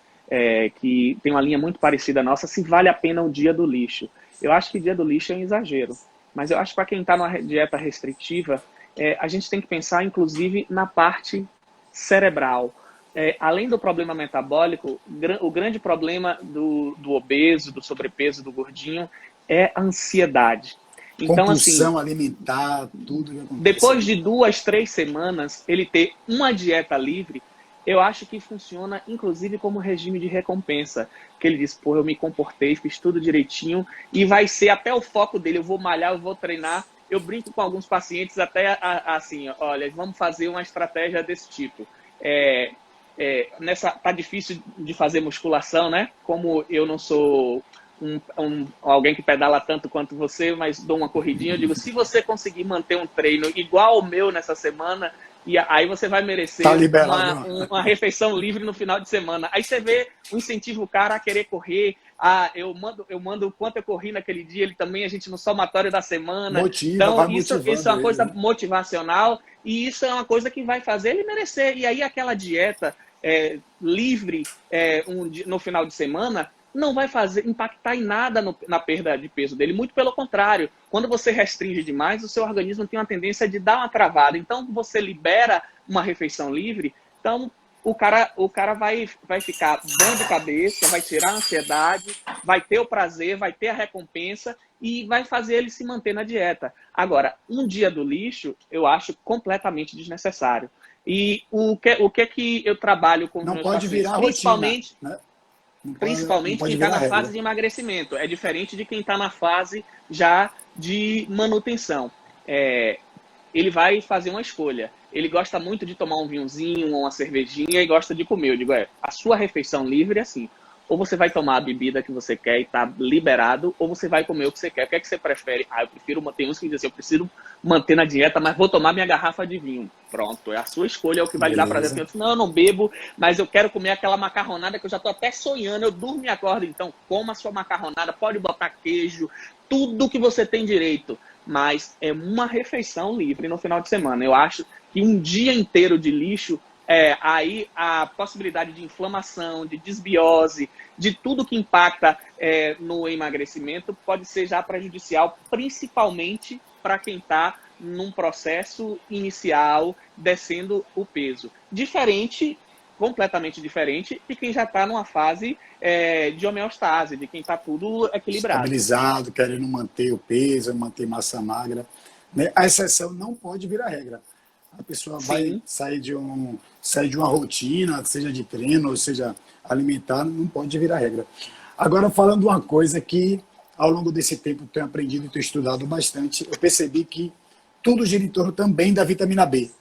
que tem uma linha muito parecida à nossa, se vale a pena o dia do lixo. Eu acho que o dia do lixo é um exagero, mas eu acho que para quem está numa dieta restritiva, a gente tem que pensar, inclusive, na parte cerebral. Além do problema metabólico, o grande problema do obeso, do sobrepeso, do gordinho, é a ansiedade. Então, Compulsão assim, alimentar, tudo que acontece. depois de 2, 3 semanas, ele ter uma dieta livre, eu acho que funciona, inclusive, como regime de recompensa. Que ele diz, pô, eu me comportei, fiz tudo direitinho, e vai ser até o foco dele, eu vou malhar, eu vou treinar. Eu brinco com alguns pacientes até assim, olha, vamos fazer uma estratégia desse tipo. Tá difícil de fazer musculação, né? Como eu não sou alguém que pedala tanto quanto você, mas dou uma corridinha, eu digo, se você conseguir manter um treino igual ao meu nessa semana, e aí você vai merecer uma refeição livre no final de semana. Aí você vê o incentivo o cara a querer correr. Eu mando o quanto eu corri naquele dia, ele também, a gente no somatório da semana. Motiva, então, isso é uma coisa motivacional, e isso é uma coisa que vai fazer ele merecer. E aí aquela dieta livre no final de semana não vai impactar em nada na perda de peso dele, muito pelo contrário. Quando você restringe demais, o seu organismo tem uma tendência de dar uma travada. Então, você libera uma refeição livre, então o cara vai ficar bom de cabeça, vai tirar a ansiedade, vai ter o prazer, vai ter a recompensa e vai fazer ele se manter na dieta. Agora, um dia do lixo, eu acho completamente desnecessário. E o que eu trabalho com não meus pode pacientes, virar principalmente... rotina, né? Principalmente quem está na fase de emagrecimento. É diferente de quem está na fase já de manutenção. Ele vai fazer uma escolha. Ele gosta muito de tomar um vinhozinho, uma cervejinha e gosta de comer. Eu digo, a sua refeição livre é assim. Ou você vai tomar a bebida que você quer e está liberado, ou você vai comer o que você quer. O que é que você prefere? Eu prefiro manter uns que dizem assim, eu preciso manter na dieta, mas vou tomar minha garrafa de vinho. Pronto, é a sua escolha, é o que vai lhe dar prazer. Eu disse, não, eu não bebo, mas eu quero comer aquela macarronada que eu já estou até sonhando, eu durmo e acordo. Então, coma a sua macarronada, pode botar queijo, tudo que você tem direito. Mas é uma refeição livre no final de semana. Eu acho que um dia inteiro de lixo, aí a possibilidade de inflamação, de desbiose, de tudo que impacta no emagrecimento pode ser já prejudicial, principalmente para quem está num processo inicial descendo o peso. Completamente diferente de quem já está numa fase de homeostase, de quem está tudo equilibrado. Estabilizado, querendo manter o peso, manter massa magra. Né? A exceção não pode virar regra. A pessoa vai sair de uma rotina, seja de treino, ou seja alimentar, não pode virar regra. Agora, falando uma coisa que, ao longo desse tempo, tenho aprendido e tenho estudado bastante, eu percebi que tudo gira em torno também da vitamina B.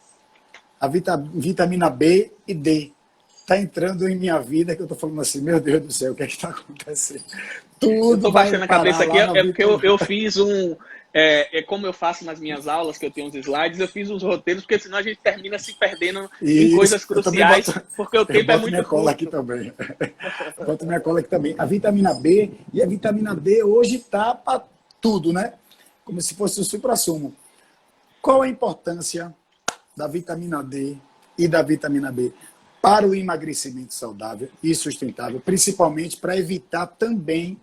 A vitamina B e D está entrando em minha vida, que eu estou falando assim, meu Deus do céu, o que é que está acontecendo? Tudo estou baixando a cabeça aqui, porque eu fiz como eu faço nas minhas aulas, que eu tenho uns slides, eu fiz uns roteiros, porque senão a gente termina se perdendo em coisas cruciais, porque o tempo é muito minha cola aqui também. Boto minha cola aqui também. A vitamina B e a vitamina D hoje está para tudo, né? Como se fosse o suprassumo. Qual a importância da vitamina D e da vitamina B para o emagrecimento saudável e sustentável, principalmente para evitar também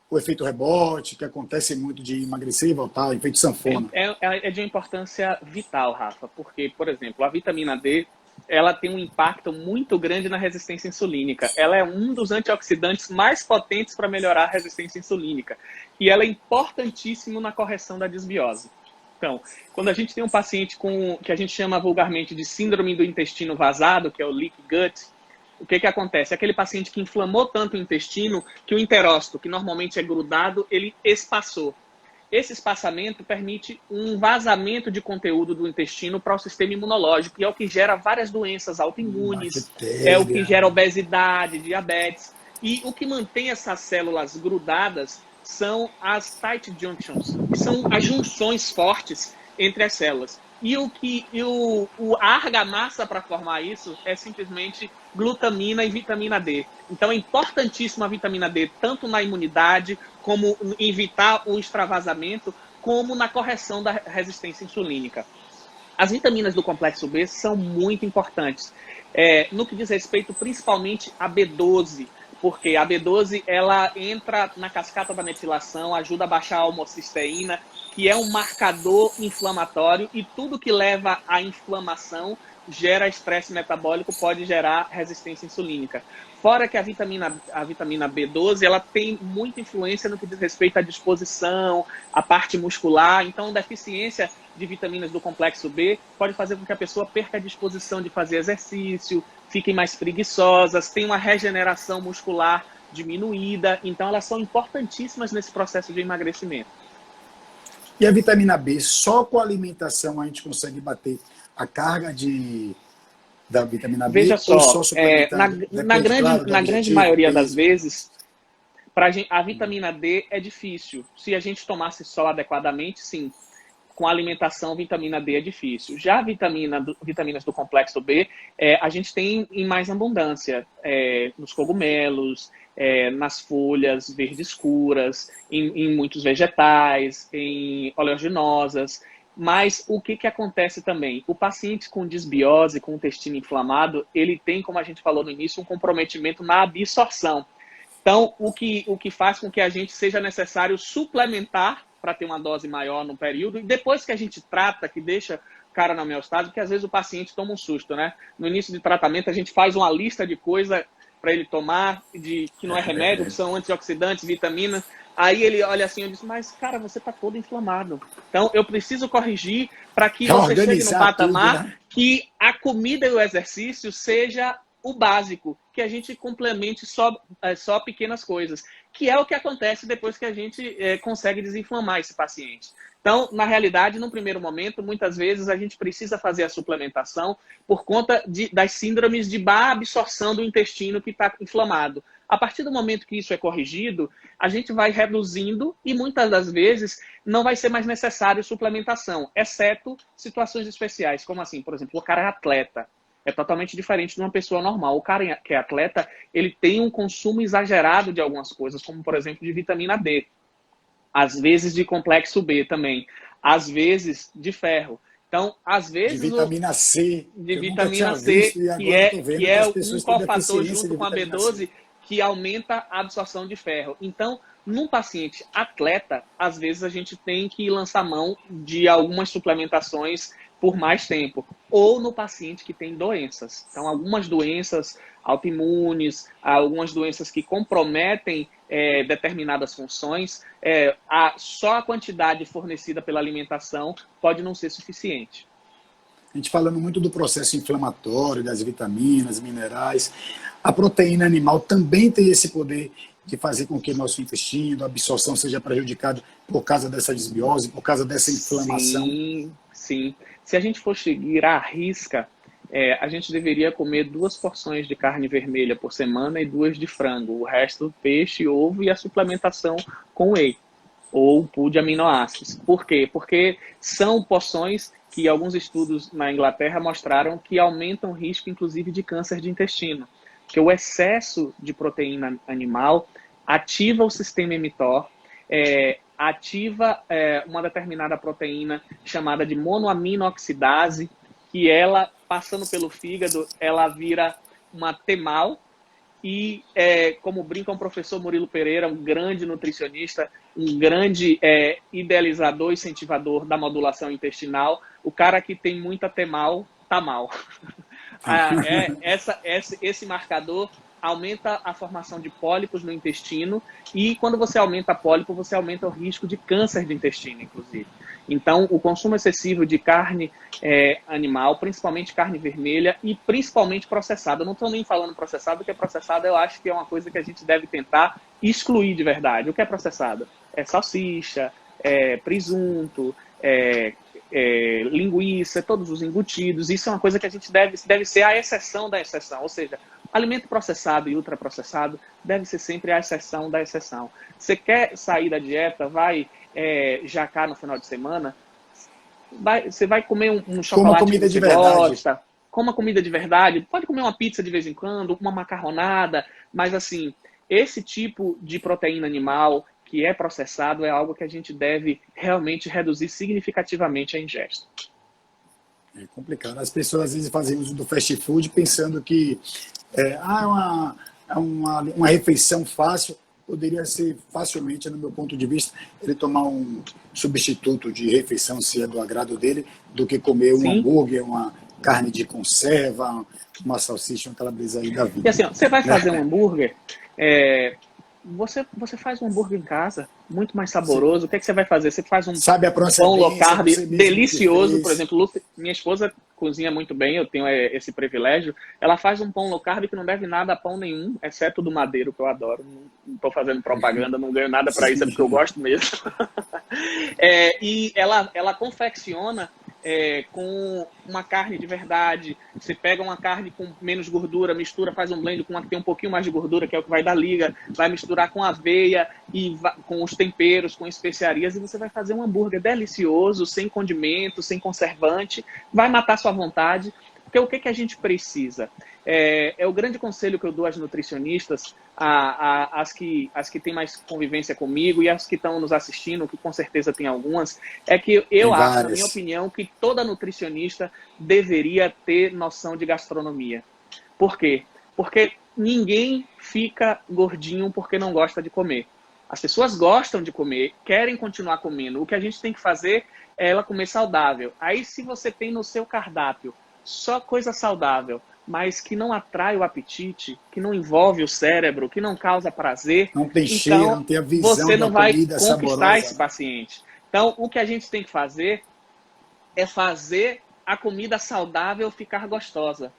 o efeito rebote, que acontece muito de emagrecer e voltar, o efeito sanfona? É de uma importância vital, Rafa, porque, por exemplo, a vitamina D, ela tem um impacto muito grande na resistência insulínica. Ela é um dos antioxidantes mais potentes para melhorar a resistência insulínica. E ela é importantíssimo na correção da desbiose. Então, quando a gente tem um paciente que a gente chama vulgarmente de síndrome do intestino vazado, que é o leak gut, o que acontece? Aquele paciente que inflamou tanto o intestino que o enterócito, que normalmente é grudado, ele espaçou. Esse espaçamento permite um vazamento de conteúdo do intestino para o sistema imunológico, e é o que gera várias doenças autoimunes, é o que gera obesidade, diabetes. E o que mantém essas células grudadas são as tight junctions, que são as junções fortes entre as células. E a argamassa para formar isso é simplesmente glutamina e vitamina D. Então é importantíssima a vitamina D, tanto na imunidade, como em evitar o extravasamento, como na correção da resistência insulínica. As vitaminas do complexo B são muito importantes, no que diz respeito principalmente à B12, porque a B12 ela entra na cascata da metilação, ajuda a baixar a homocisteína, que é um marcador inflamatório, e tudo que leva à inflamação gera estresse metabólico, pode gerar resistência insulínica. Fora que a vitamina B12 ela tem muita influência no que diz respeito à disposição, à parte muscular. Então, deficiência de vitaminas do complexo B pode fazer com que a pessoa perca a disposição de fazer exercício, fiquem mais preguiçosas, tenham uma regeneração muscular diminuída. Então, elas são importantíssimas nesse processo de emagrecimento. E a vitamina B, só com a alimentação a gente consegue bater a carga da vitamina B? Veja só, ou só suplementando? na grande maioria das vezes, a vitamina D é difícil. Se a gente tomasse só adequadamente, sim. Com a alimentação, vitamina D é difícil. Já a vitaminas do complexo B, a gente tem em mais abundância. Nos cogumelos, nas folhas verdes escuras, em muitos vegetais, em oleaginosas. Mas o que acontece também? O paciente com disbiose, com o intestino inflamado, ele tem, como a gente falou no início, um comprometimento na absorção. Então, o que faz com que a gente seja necessário suplementar para ter uma dose maior no período, e depois que a gente trata, que deixa o cara na homeostase, porque às vezes o paciente toma um susto, né? No início de tratamento, a gente faz uma lista de coisas para ele tomar, que não é remédio, que são antioxidantes, vitaminas. Aí ele olha assim e diz, mas cara, você está todo inflamado. Então eu preciso corrigir para que você chegue num patamar tudo, né? Que a comida e o exercício seja o básico, que a gente complemente só pequenas coisas, que é o que acontece depois que a gente consegue desinflamar esse paciente. Então, na realidade, no primeiro momento, muitas vezes a gente precisa fazer a suplementação por conta das síndromes de má absorção do intestino que está inflamado. A partir do momento que isso é corrigido, a gente vai reduzindo e muitas das vezes não vai ser mais necessário suplementação, exceto situações especiais, como assim, por exemplo, o cara é atleta. É totalmente diferente de uma pessoa normal. O cara que é atleta, ele tem um consumo exagerado de algumas coisas, como, por exemplo, de vitamina D. Às vezes de complexo B também. Às vezes de ferro. Então, às vezes... De vitamina C. De vitamina C, que é um cofator junto com a B12, que aumenta a absorção de ferro. Então, num paciente atleta, às vezes a gente tem que lançar mão de algumas suplementações por mais tempo, ou no paciente que tem doenças. Então, algumas doenças autoimunes, algumas doenças que comprometem determinadas funções, só a quantidade fornecida pela alimentação pode não ser suficiente. A gente falando muito do processo inflamatório, das vitaminas, minerais, a proteína animal também tem esse poder de fazer com que nosso intestino, a absorção seja prejudicada por causa dessa desbiose, por causa dessa inflamação. Sim, sim. Se a gente for seguir à risca, a gente deveria comer 2 porções de carne vermelha por semana e 2 de frango. O resto, peixe, ovo e a suplementação com whey ou pool de aminoácidos. Por quê? Porque são porções que alguns estudos na Inglaterra mostraram que aumentam o risco, inclusive, de câncer de intestino. Porque o excesso de proteína animal ativa o sistema mTOR, ativa uma determinada proteína chamada de monoaminoxidase, que ela, passando pelo fígado, ela vira uma TMAL, e como brinca o professor Murilo Pereira, um grande nutricionista, um grande idealizador e incentivador da modulação intestinal, o cara que tem muita TMAL, tá mal. Esse marcador aumenta a formação de pólipos no intestino, e quando você aumenta pólipo, você aumenta o risco de câncer de intestino, inclusive. Então, o consumo excessivo de carne animal, principalmente carne vermelha e principalmente processada. Eu não estou nem falando processado, porque processada eu acho que é uma coisa que a gente deve tentar excluir de verdade. O que é processado? É salsicha, presunto, linguiça, todos os embutidos. Isso é uma coisa que a gente deve ser a exceção da exceção. Ou seja, Alimento processado e ultraprocessado deve ser sempre a exceção da exceção. Você quer sair da dieta, vai jacar no final de semana, você vai comer um chocolate que você gosta, coma comida de verdade, pode comer uma pizza de vez em quando, uma macarronada, mas assim, esse tipo de proteína animal que é processado é algo que a gente deve realmente reduzir significativamente a ingesta. É complicado. As pessoas às vezes fazem uso do fast food pensando que uma refeição fácil poderia ser facilmente, no meu ponto de vista, ele tomar um substituto de refeição, se é do agrado dele, do que comer um hambúrguer, uma carne de conserva, uma salsicha, uma calabresa aí da vida. E assim, ó, você vai fazer um hambúrguer, você faz um hambúrguer em casa, muito mais saboroso. Sim. O que é que você vai fazer? Você faz um pão low carb delicioso, por exemplo, minha esposa cozinha muito bem, eu tenho esse privilégio. Ela faz um pão low carb que não deve nada a pão nenhum, exceto do Madeiro, que eu adoro. Não estou fazendo propaganda, não ganho nada para isso, é porque eu gosto mesmo. E ela confecciona com uma carne de verdade. Você pega uma carne com menos gordura, mistura, faz um blend com uma que tem um pouquinho mais de gordura, que é o que vai dar liga, vai misturar com aveia e com os temperos, com especiarias, e você vai fazer um hambúrguer delicioso, sem condimento, sem conservante, vai matar sua vontade. Porque o que a gente precisa? É o grande conselho que eu dou às nutricionistas, as que têm mais convivência comigo e as que estão nos assistindo, que com certeza tem algumas, é que eu acho, na minha opinião, que toda nutricionista deveria ter noção de gastronomia. Por quê? Porque ninguém fica gordinho porque não gosta de comer. As pessoas gostam de comer, querem continuar comendo. O que a gente tem que fazer é ela comer saudável. Aí, se você tem no seu cardápio só coisa saudável, mas que não atrai o apetite, que não envolve o cérebro, que não causa prazer, não tem então cheiro, não tem a visão você não vai conquistar saborosa, esse paciente. Então, o que a gente tem que fazer é fazer a comida saudável ficar gostosa.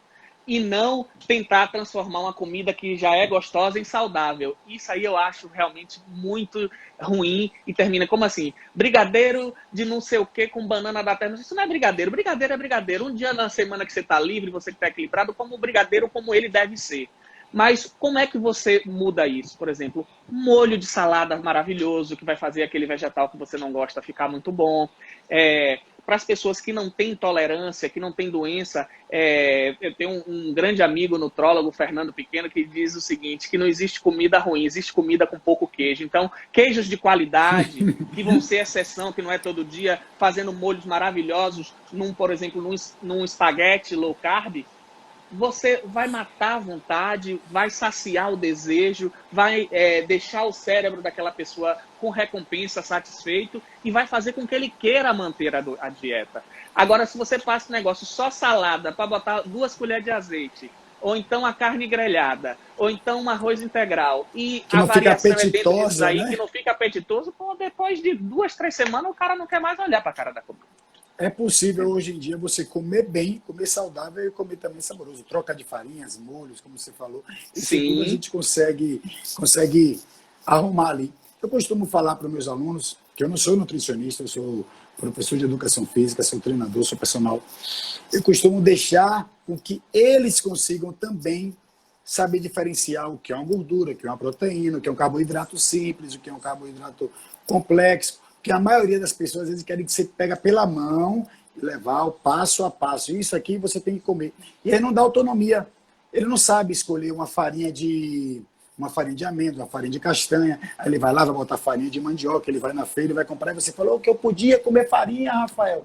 E não tentar transformar uma comida que já é gostosa em saudável. Isso aí eu acho realmente muito ruim e termina como assim? Brigadeiro de não sei o que com banana da terra. Isso não é brigadeiro. Brigadeiro é brigadeiro. Um dia na semana que você está livre, você que está equilibrado, como o brigadeiro como ele deve ser. Mas como é que você muda isso? Por exemplo, um molho de salada maravilhoso que vai fazer aquele vegetal que você não gosta ficar muito bom. Para as pessoas que não têm intolerância, que não têm doença, eu tenho um grande amigo nutrólogo, Fernando Pequeno, que diz o seguinte, que não existe comida ruim, existe comida com pouco queijo. Então, queijos de qualidade, que vão ser exceção, que não é todo dia, fazendo molhos maravilhosos, por exemplo, num espaguete low carb, você vai matar a vontade, vai saciar o desejo, vai deixar o cérebro daquela pessoa com recompensa, satisfeito, e vai fazer com que ele queira manter a dieta. Agora, se você passa um negócio só salada, para botar 2 colheres de azeite, ou então a carne grelhada, ou então um arroz integral, e que a não variação fica apetitosa, é dentro disso aí, né? que não fica apetitoso, pô, depois de 2, 3 semanas, o cara não quer mais olhar para a cara da comida. É possível hoje em dia você comer bem, comer saudável e comer também saboroso. Troca de farinhas, molhos, como você falou. Isso tudo a gente consegue arrumar ali. Eu costumo falar para os meus alunos que eu não sou nutricionista, eu sou professor de educação física, sou treinador, sou personal. Eu costumo deixar com que eles consigam também saber diferenciar o que é uma gordura, o que é uma proteína, o que é um carboidrato simples, o que é um carboidrato complexo. Porque a maioria das pessoas às vezes querem que você pega pela mão e levar o passo a passo. Isso aqui você tem que comer. E aí não dá autonomia. Ele não sabe escolher uma farinha de amêndoa, uma farinha de castanha. Aí ele vai lá, vai botar farinha de mandioca, ele vai na feira, ele vai comprar, e você falou que eu podia comer farinha, Rafael.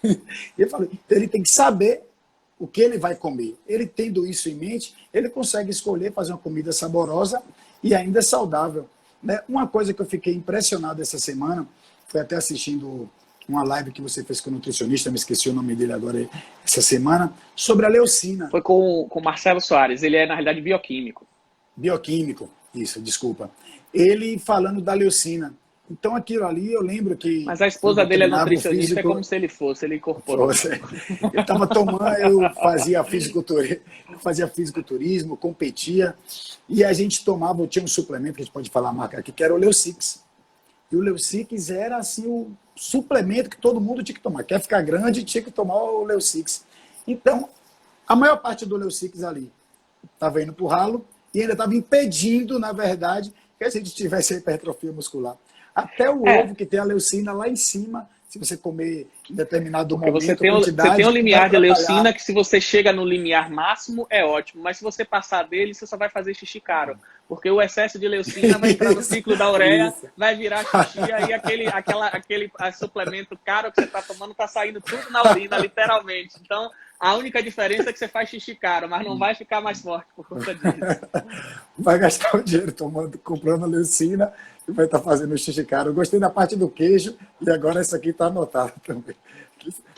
E eu falei, então ele tem que saber o que ele vai comer. Ele tendo isso em mente, ele consegue escolher fazer uma comida saborosa e ainda saudável. Né? Uma coisa que eu fiquei impressionado essa semana, foi até assistindo uma live que você fez com o nutricionista, me esqueci o nome dele agora essa semana, sobre a leucina. Foi com o Marcelo Soares, ele é na realidade bioquímico. Bioquímico, isso, desculpa. Ele falando da leucina. Então aquilo ali eu lembro que... Mas a esposa dele é nutricionista, físico, é como se ele fosse, ele incorporou. Eu estava tomando, eu fazia fisiculturismo, competia, e a gente tomava, eu tinha um suplemento, que a gente pode falar a marca aqui, que era o Leucix. E o Leucix era assim, o suplemento que todo mundo tinha que tomar. Quer ficar grande, tinha que tomar o Leucix. Então, a maior parte do Leucix ali estava indo para o ralo e ainda estava impedindo, na verdade, que a gente tivesse hipertrofia muscular. Até o ovo, que tem a leucina lá em cima, se você comer em determinado Porque momento, você tem quantidade, um vai limiar de atrapalhar. leucina que se você chega no limiar máximo é ótimo, mas se você passar dele, você só vai fazer xixi caro. Porque o excesso de leucina vai entrar no Isso, ciclo da ureia, isso. vai virar xixi, aí aquele suplemento caro que você está tomando está saindo tudo na urina, literalmente. Então, a única diferença é que você faz xixi caro, mas não vai ficar mais forte por conta disso. Vai gastar o dinheiro tomando, comprando a leucina e vai estar fazendo o xixi caro. Eu gostei da parte do queijo e agora essa aqui está anotada também.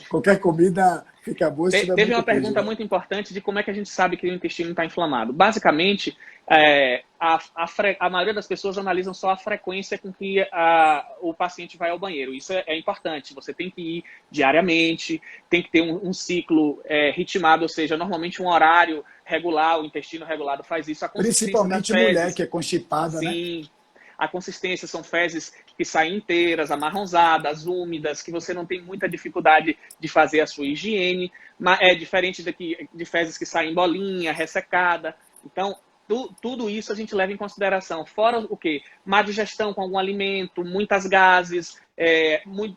Qualquer comida fica boa se tiver Teve muito uma queijo, pergunta né? muito importante de como é que a gente sabe que o intestino está inflamado. Basicamente, a maioria das pessoas analisam só a frequência com que o paciente vai ao banheiro. Isso é importante. Você tem que ir diariamente, tem que ter um ciclo ritmado, ou seja, normalmente um horário regular, o intestino regulado faz isso. A consistência das Principalmente mulher fezes, que é constipada, né? sim. A consistência são fezes que saem inteiras, amarronzadas, úmidas, que você não tem muita dificuldade de fazer a sua higiene. É diferente de fezes que saem bolinha, ressecada. Então, tudo isso a gente leva em consideração. Fora o quê? Má digestão com algum alimento, muitas gases,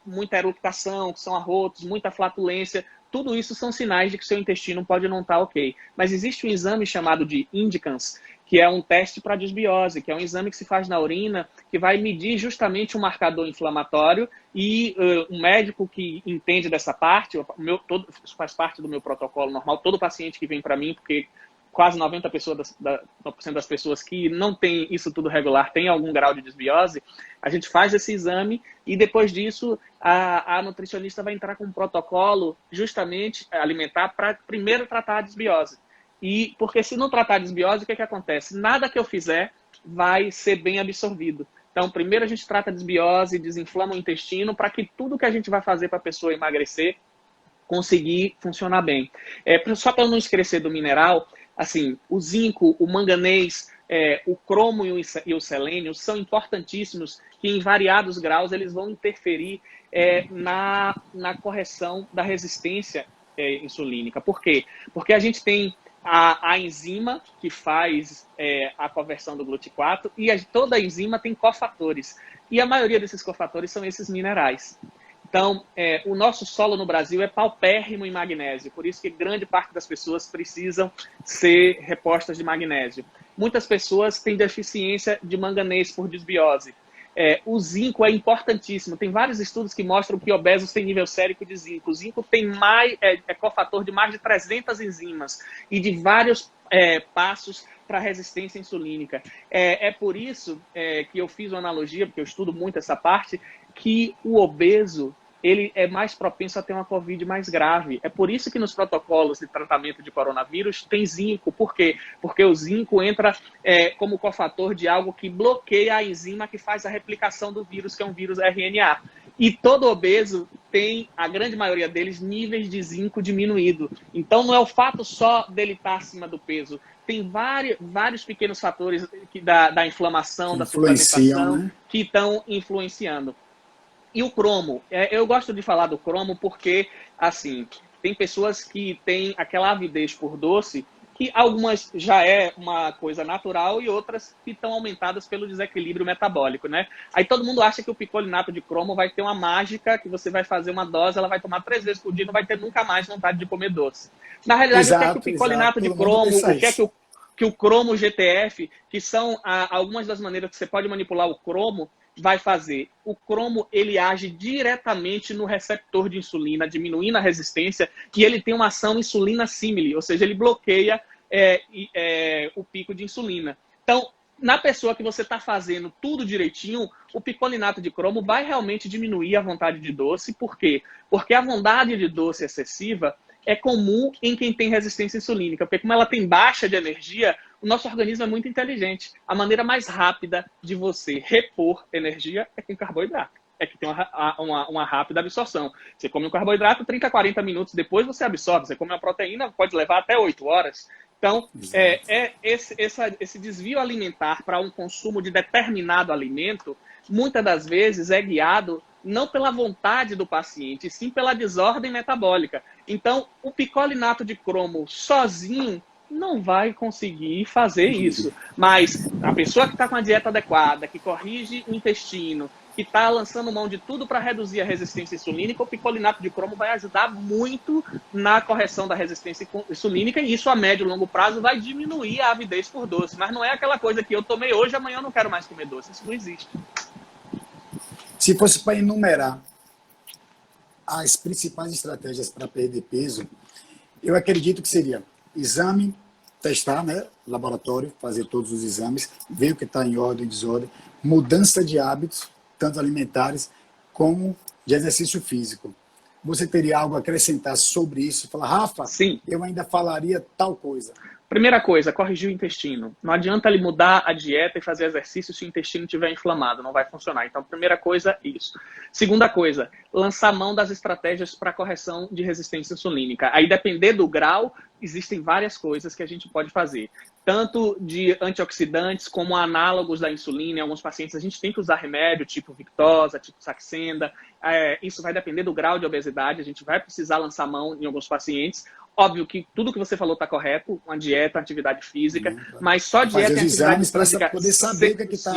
muita eructação, que são arrotos, muita flatulência. Tudo isso são sinais de que seu intestino pode não estar ok. Mas existe um exame chamado de Indicans, que é um teste para desbiose, que é um exame que se faz na urina, que vai medir justamente um marcador inflamatório e um médico que entende dessa parte, isso faz parte do meu protocolo normal, todo paciente que vem para mim, porque quase 90% das pessoas que não tem isso tudo regular tem algum grau de desbiose, a gente faz esse exame e depois disso a nutricionista vai entrar com um protocolo justamente alimentar para primeiro tratar a desbiose. E porque se não tratar a desbiose, o que acontece? Nada que eu fizer vai ser bem absorvido. Então, primeiro a gente trata a desbiose, desinflama o intestino, para que tudo que a gente vai fazer para a pessoa emagrecer conseguir funcionar bem. Só para eu não esquecer do mineral, assim, o zinco, o manganês, o cromo e o selênio são importantíssimos, que em variados graus eles vão interferir na correção da resistência insulínica. Por quê? Porque a gente tem a enzima que faz a conversão do GLUT4 e toda a enzima tem cofatores. E a maioria desses cofatores são esses minerais. Então, o nosso solo no Brasil é paupérrimo em magnésio, por isso que grande parte das pessoas precisam ser repostas de magnésio. Muitas pessoas têm deficiência de manganês por desbiose. O zinco é importantíssimo. Tem vários estudos que mostram que obesos têm nível sérico de zinco. O zinco tem cofator de mais de 300 enzimas e de vários passos para a resistência insulínica. Por isso que eu fiz uma analogia, porque eu estudo muito essa parte, que o obeso ele é mais propenso a ter uma Covid mais grave. É por isso que nos protocolos de tratamento de coronavírus tem zinco. Por quê? Porque o zinco entra como cofator de algo que bloqueia a enzima que faz a replicação do vírus, que é um vírus RNA. E todo obeso tem, a grande maioria deles, níveis de zinco diminuído. Então, não é o fato só dele estar acima do peso. Tem vários pequenos fatores da inflamação, Que da influenciam, suplementação, né? que estão influenciando. E o cromo, eu gosto de falar do cromo porque, assim, tem pessoas que têm aquela avidez por doce, que algumas já é uma coisa natural e outras que estão aumentadas pelo desequilíbrio metabólico, né? Aí todo mundo acha que o picolinato de cromo vai ter uma mágica, que você vai fazer uma dose, ela vai tomar 3 vezes por dia e não vai ter nunca mais vontade de comer doce. Na realidade, o que é que o Exato, exato. picolinato de Todo mundo cromo, pensa o que é isso. que o cromo GTF, que são algumas das maneiras que você pode manipular o cromo, vai fazer? O cromo, ele age diretamente no receptor de insulina, diminuindo a resistência, e ele tem uma ação insulina simile, ou seja, ele bloqueia o pico de insulina. Então, na pessoa que você está fazendo tudo direitinho, o picolinato de cromo vai realmente diminuir a vontade de doce. Por quê? Porque a vontade de doce excessiva é comum em quem tem resistência insulínica, porque como ela tem baixa de energia, o nosso organismo é muito inteligente. A maneira mais rápida de você repor energia é com carboidrato. É que tem uma rápida absorção. Você come um carboidrato, 30, 40 minutos depois você absorve. Você come uma proteína, pode levar até 8 horas. Então, esse desvio alimentar para um consumo de determinado alimento, muitas das vezes é guiado não pela vontade do paciente, sim pela desordem metabólica. Então, o picolinato de cromo sozinho, não vai conseguir fazer isso. Mas a pessoa que está com a dieta adequada, que corrige o intestino, que está lançando mão de tudo para reduzir a resistência insulínica, o picolinato de cromo vai ajudar muito na correção da resistência insulínica, e isso a médio e longo prazo vai diminuir a avidez por doce. Mas não é aquela coisa que eu tomei hoje, amanhã eu não quero mais comer doce. Isso não existe. Se fosse para enumerar as principais estratégias para perder peso, eu acredito que seria exame, testar, né? Laboratório, fazer todos os exames, ver o que está em ordem e desordem, mudança de hábitos, tanto alimentares como de exercício físico. Você teria algo a acrescentar sobre isso? Falar, Rafa, Sim. Eu ainda falaria tal coisa. Primeira coisa, corrigir o intestino. Não adianta ele mudar a dieta e fazer exercício se o intestino estiver inflamado, não vai funcionar. Então, primeira coisa, isso. Segunda coisa, lançar mão das estratégias para correção de resistência insulínica. Aí, depender do grau, existem várias coisas que a gente pode fazer. Tanto de antioxidantes como análogos da insulina. Em alguns pacientes a gente tem que usar remédio, tipo Victoza, tipo Saxenda. Isso vai depender do grau de obesidade, a gente vai precisar lançar mão em alguns pacientes. Óbvio que tudo que você falou está correto, uma dieta, atividade física, mas só dieta e atividade física para poder saber o que está...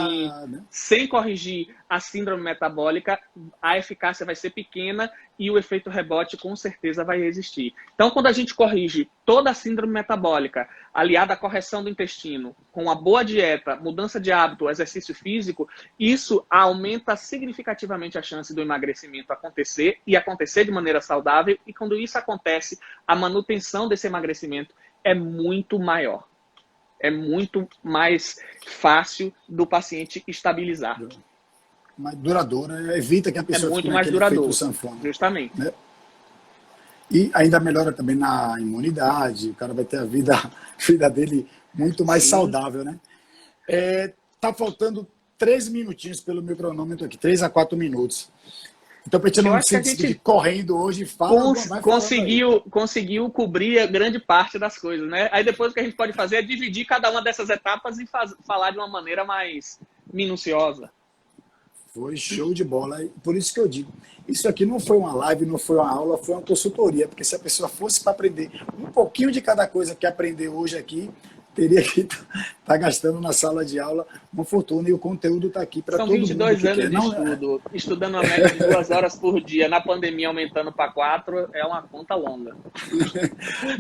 Né? Sem corrigir a síndrome metabólica, a eficácia vai ser pequena e o efeito rebote com certeza vai existir. Então, quando a gente corrige toda a síndrome metabólica, aliada à correção do intestino, com uma boa dieta, mudança de hábito, exercício físico, isso aumenta significativamente a chance do emagrecimento acontecer e acontecer de maneira saudável. E quando isso acontece, a manutenção desse emagrecimento é muito maior. É muito mais fácil do paciente estabilizar. Mais duradoura, evita que a pessoa muito mais duradouro, sanfona. Justamente. Né? E ainda melhora também na imunidade, o cara vai ter a vida dele muito mais saudável, né? Tá faltando 3 minutinhos pelo meu cronômetro aqui, 3 a 4 minutos. Então, para a gente não se despedir correndo hoje, conseguiu cobrir grande parte das coisas, né? Aí depois o que a gente pode fazer é dividir cada uma dessas etapas e falar de uma maneira mais minuciosa. Foi show de bola. Por isso que eu digo, isso aqui não foi uma live, não foi uma aula, foi uma consultoria. Porque se a pessoa fosse para aprender um pouquinho de cada coisa que aprendeu hoje aqui, teria que estar gastando na sala de aula uma fortuna. E o conteúdo está aqui para todo mundo. São 22 anos de estudo. Estudando uma média de 2 horas por dia. Na pandemia aumentando para 4, é uma conta longa.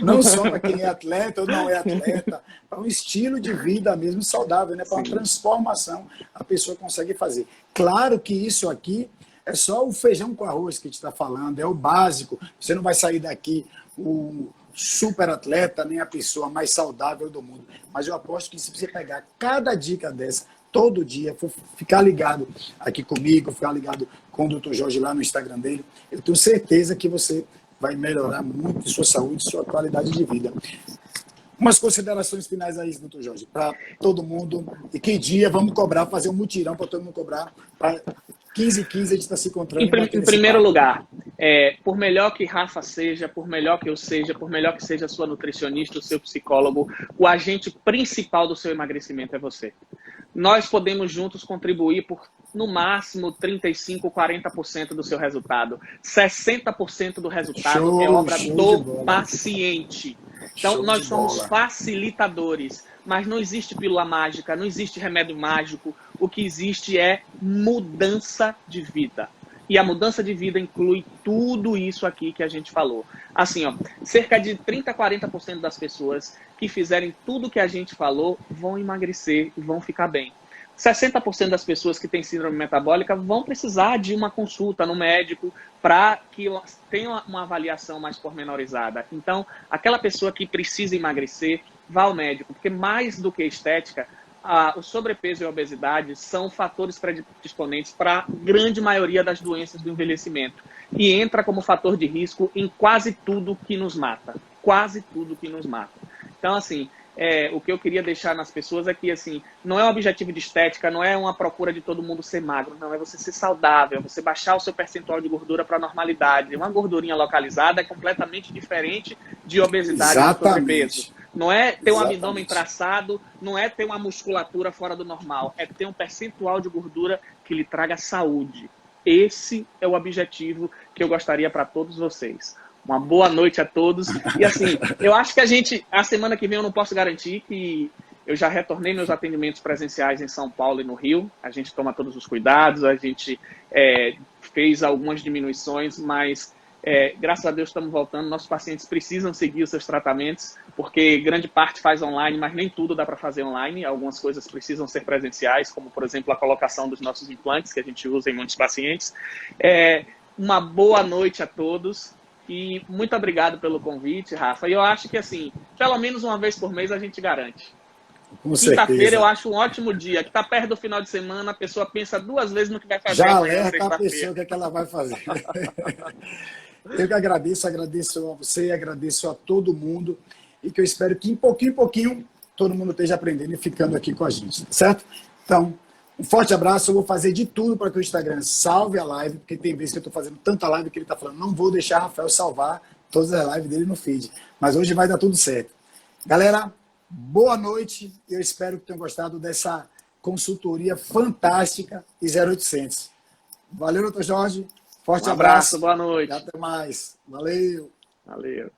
Não só para quem é atleta ou não é atleta, para um estilo de vida mesmo saudável, né? Para uma transformação a pessoa consegue fazer. Claro que isso aqui é só o feijão com arroz que a gente está falando, é o básico. Você não vai sair daqui o super atleta, nem a pessoa mais saudável do mundo. Mas eu aposto que se você pegar cada dica dessa, todo dia, for ficar ligado aqui comigo, ficar ligado com o Dr. Jorge lá no Instagram dele, eu tenho certeza que você vai melhorar muito sua saúde, sua qualidade de vida. Umas considerações finais aí, doutor Jorge, para todo mundo. E que dia vamos cobrar, fazer um mutirão para todo mundo cobrar. Para 15h15 a gente está se encontrando. Em primeiro lugar, por melhor que Rafa seja, por melhor que eu seja, por melhor que seja a sua nutricionista, o seu psicólogo, o agente principal do seu emagrecimento é você. Nós podemos juntos contribuir por, no máximo, 35%, 40% do seu resultado. 60% do resultado é obra do paciente. Então, nós somos facilitadores, mas não existe pílula mágica, não existe remédio mágico. O que existe é mudança de vida. E a mudança de vida inclui tudo isso aqui que a gente falou. Assim, cerca de 30% a 40% das pessoas que fizerem tudo que a gente falou vão emagrecer e vão ficar bem. 60% das pessoas que têm síndrome metabólica vão precisar de uma consulta no médico para que tenha uma avaliação mais pormenorizada. Então, aquela pessoa que precisa emagrecer, vá ao médico, porque mais do que estética, o sobrepeso e a obesidade são fatores predisponentes para a grande maioria das doenças do envelhecimento. E entra como fator de risco em quase tudo que nos mata. Quase tudo que nos mata. Então, assim, o que eu queria deixar nas pessoas é que, assim, não é um objetivo de estética, não é uma procura de todo mundo ser magro, não, é você ser saudável, você baixar o seu percentual de gordura para a normalidade. Uma gordurinha localizada é completamente diferente de obesidade e sobrepeso. Não é ter um abdômen traçado, não é ter uma musculatura fora do normal, é ter um percentual de gordura que lhe traga saúde. Esse é o objetivo que eu gostaria para todos vocês. Uma boa noite a todos. E assim, eu acho que a semana que vem eu não posso garantir que eu já retornei meus atendimentos presenciais em São Paulo e no Rio. A gente toma todos os cuidados, a gente fez algumas diminuições, mas graças a Deus estamos voltando. Nossos pacientes precisam seguir os seus tratamentos, porque grande parte faz online, mas nem tudo dá para fazer online. Algumas coisas precisam ser presenciais, como, por exemplo, a colocação dos nossos implantes, que a gente usa em muitos pacientes. Uma boa noite a todos. E muito obrigado pelo convite, Rafa. E eu acho que, assim, pelo menos uma vez por mês a gente garante. Quinta-feira eu acho um ótimo dia. Que está perto do final de semana, a pessoa pensa 2 vezes no que vai fazer. Já alerta a pessoa o que ela vai fazer. Eu que agradeço a você, agradeço a todo mundo. E que eu espero que, em pouquinho, todo mundo esteja aprendendo e ficando aqui com a gente. Certo? Então, um forte abraço. Eu vou fazer de tudo para que o Instagram salve a live, porque tem vezes que eu estou fazendo tanta live que ele está falando, não vou deixar Rafael salvar todas as lives dele no feed. Mas hoje vai dar tudo certo. Galera, boa noite. Eu espero que tenham gostado dessa consultoria fantástica e 0800. Valeu, doutor Jorge. Forte abraço. Boa noite. E até mais. Valeu. Valeu.